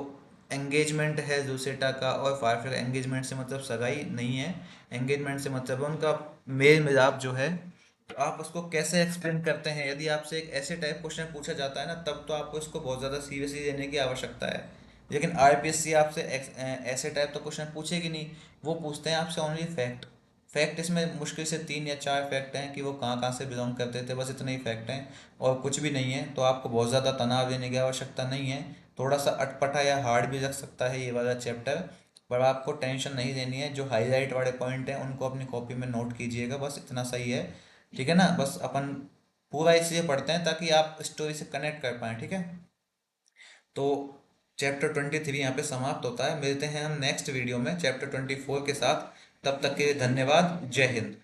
एंगेजमेंट है लूसेटा का और फारफे का, एंगेजमेंट से मतलब सगाई नहीं है, एंगेजमेंट से मतलब है उनका मेल मिलाप जो है, तो आप उसको कैसे एक्सप्लेन करते हैं। यदि आपसे एक ऐसे टाइप क्वेश्चन पूछा जाता है ना, तब तो आपको इसको बहुत ज़्यादा सीरियसली लेने की आवश्यकता है। लेकिन आरपीएससी आपसे ऐसे टाइप तो क्वेश्चन पूछेगी नहीं, वो पूछते हैं आपसे ओनली फैक्ट। फैक्ट इसमें मुश्किल से 3 या 4 फैक्ट हैं कि वो कहाँ कहाँ से बिलोंग करते थे, बस इतने ही फैक्ट हैं और कुछ भी नहीं है। तो आपको बहुत ज़्यादा तनाव लेने की आवश्यकता नहीं है। थोड़ा सा अटपटा या हार्ड भी लग सकता है ये वाला चैप्टर, पर आपको टेंशन नहीं लेनी है। जो हाईलाइट वाले पॉइंट हैं उनको अपनी कॉपी में नोट कीजिएगा, बस इतना सही है। ठीक है ना? बस अपन पूरा इसलिए पढ़ते हैं ताकि आप स्टोरी से कनेक्ट कर पाएँ। ठीक है? तो चैप्टर 23 यहाँ पे समाप्त होता है। मिलते हैं हम नेक्स्ट वीडियो में चैप्टर 24 के साथ। तब तक के लिए धन्यवाद। जय हिंद।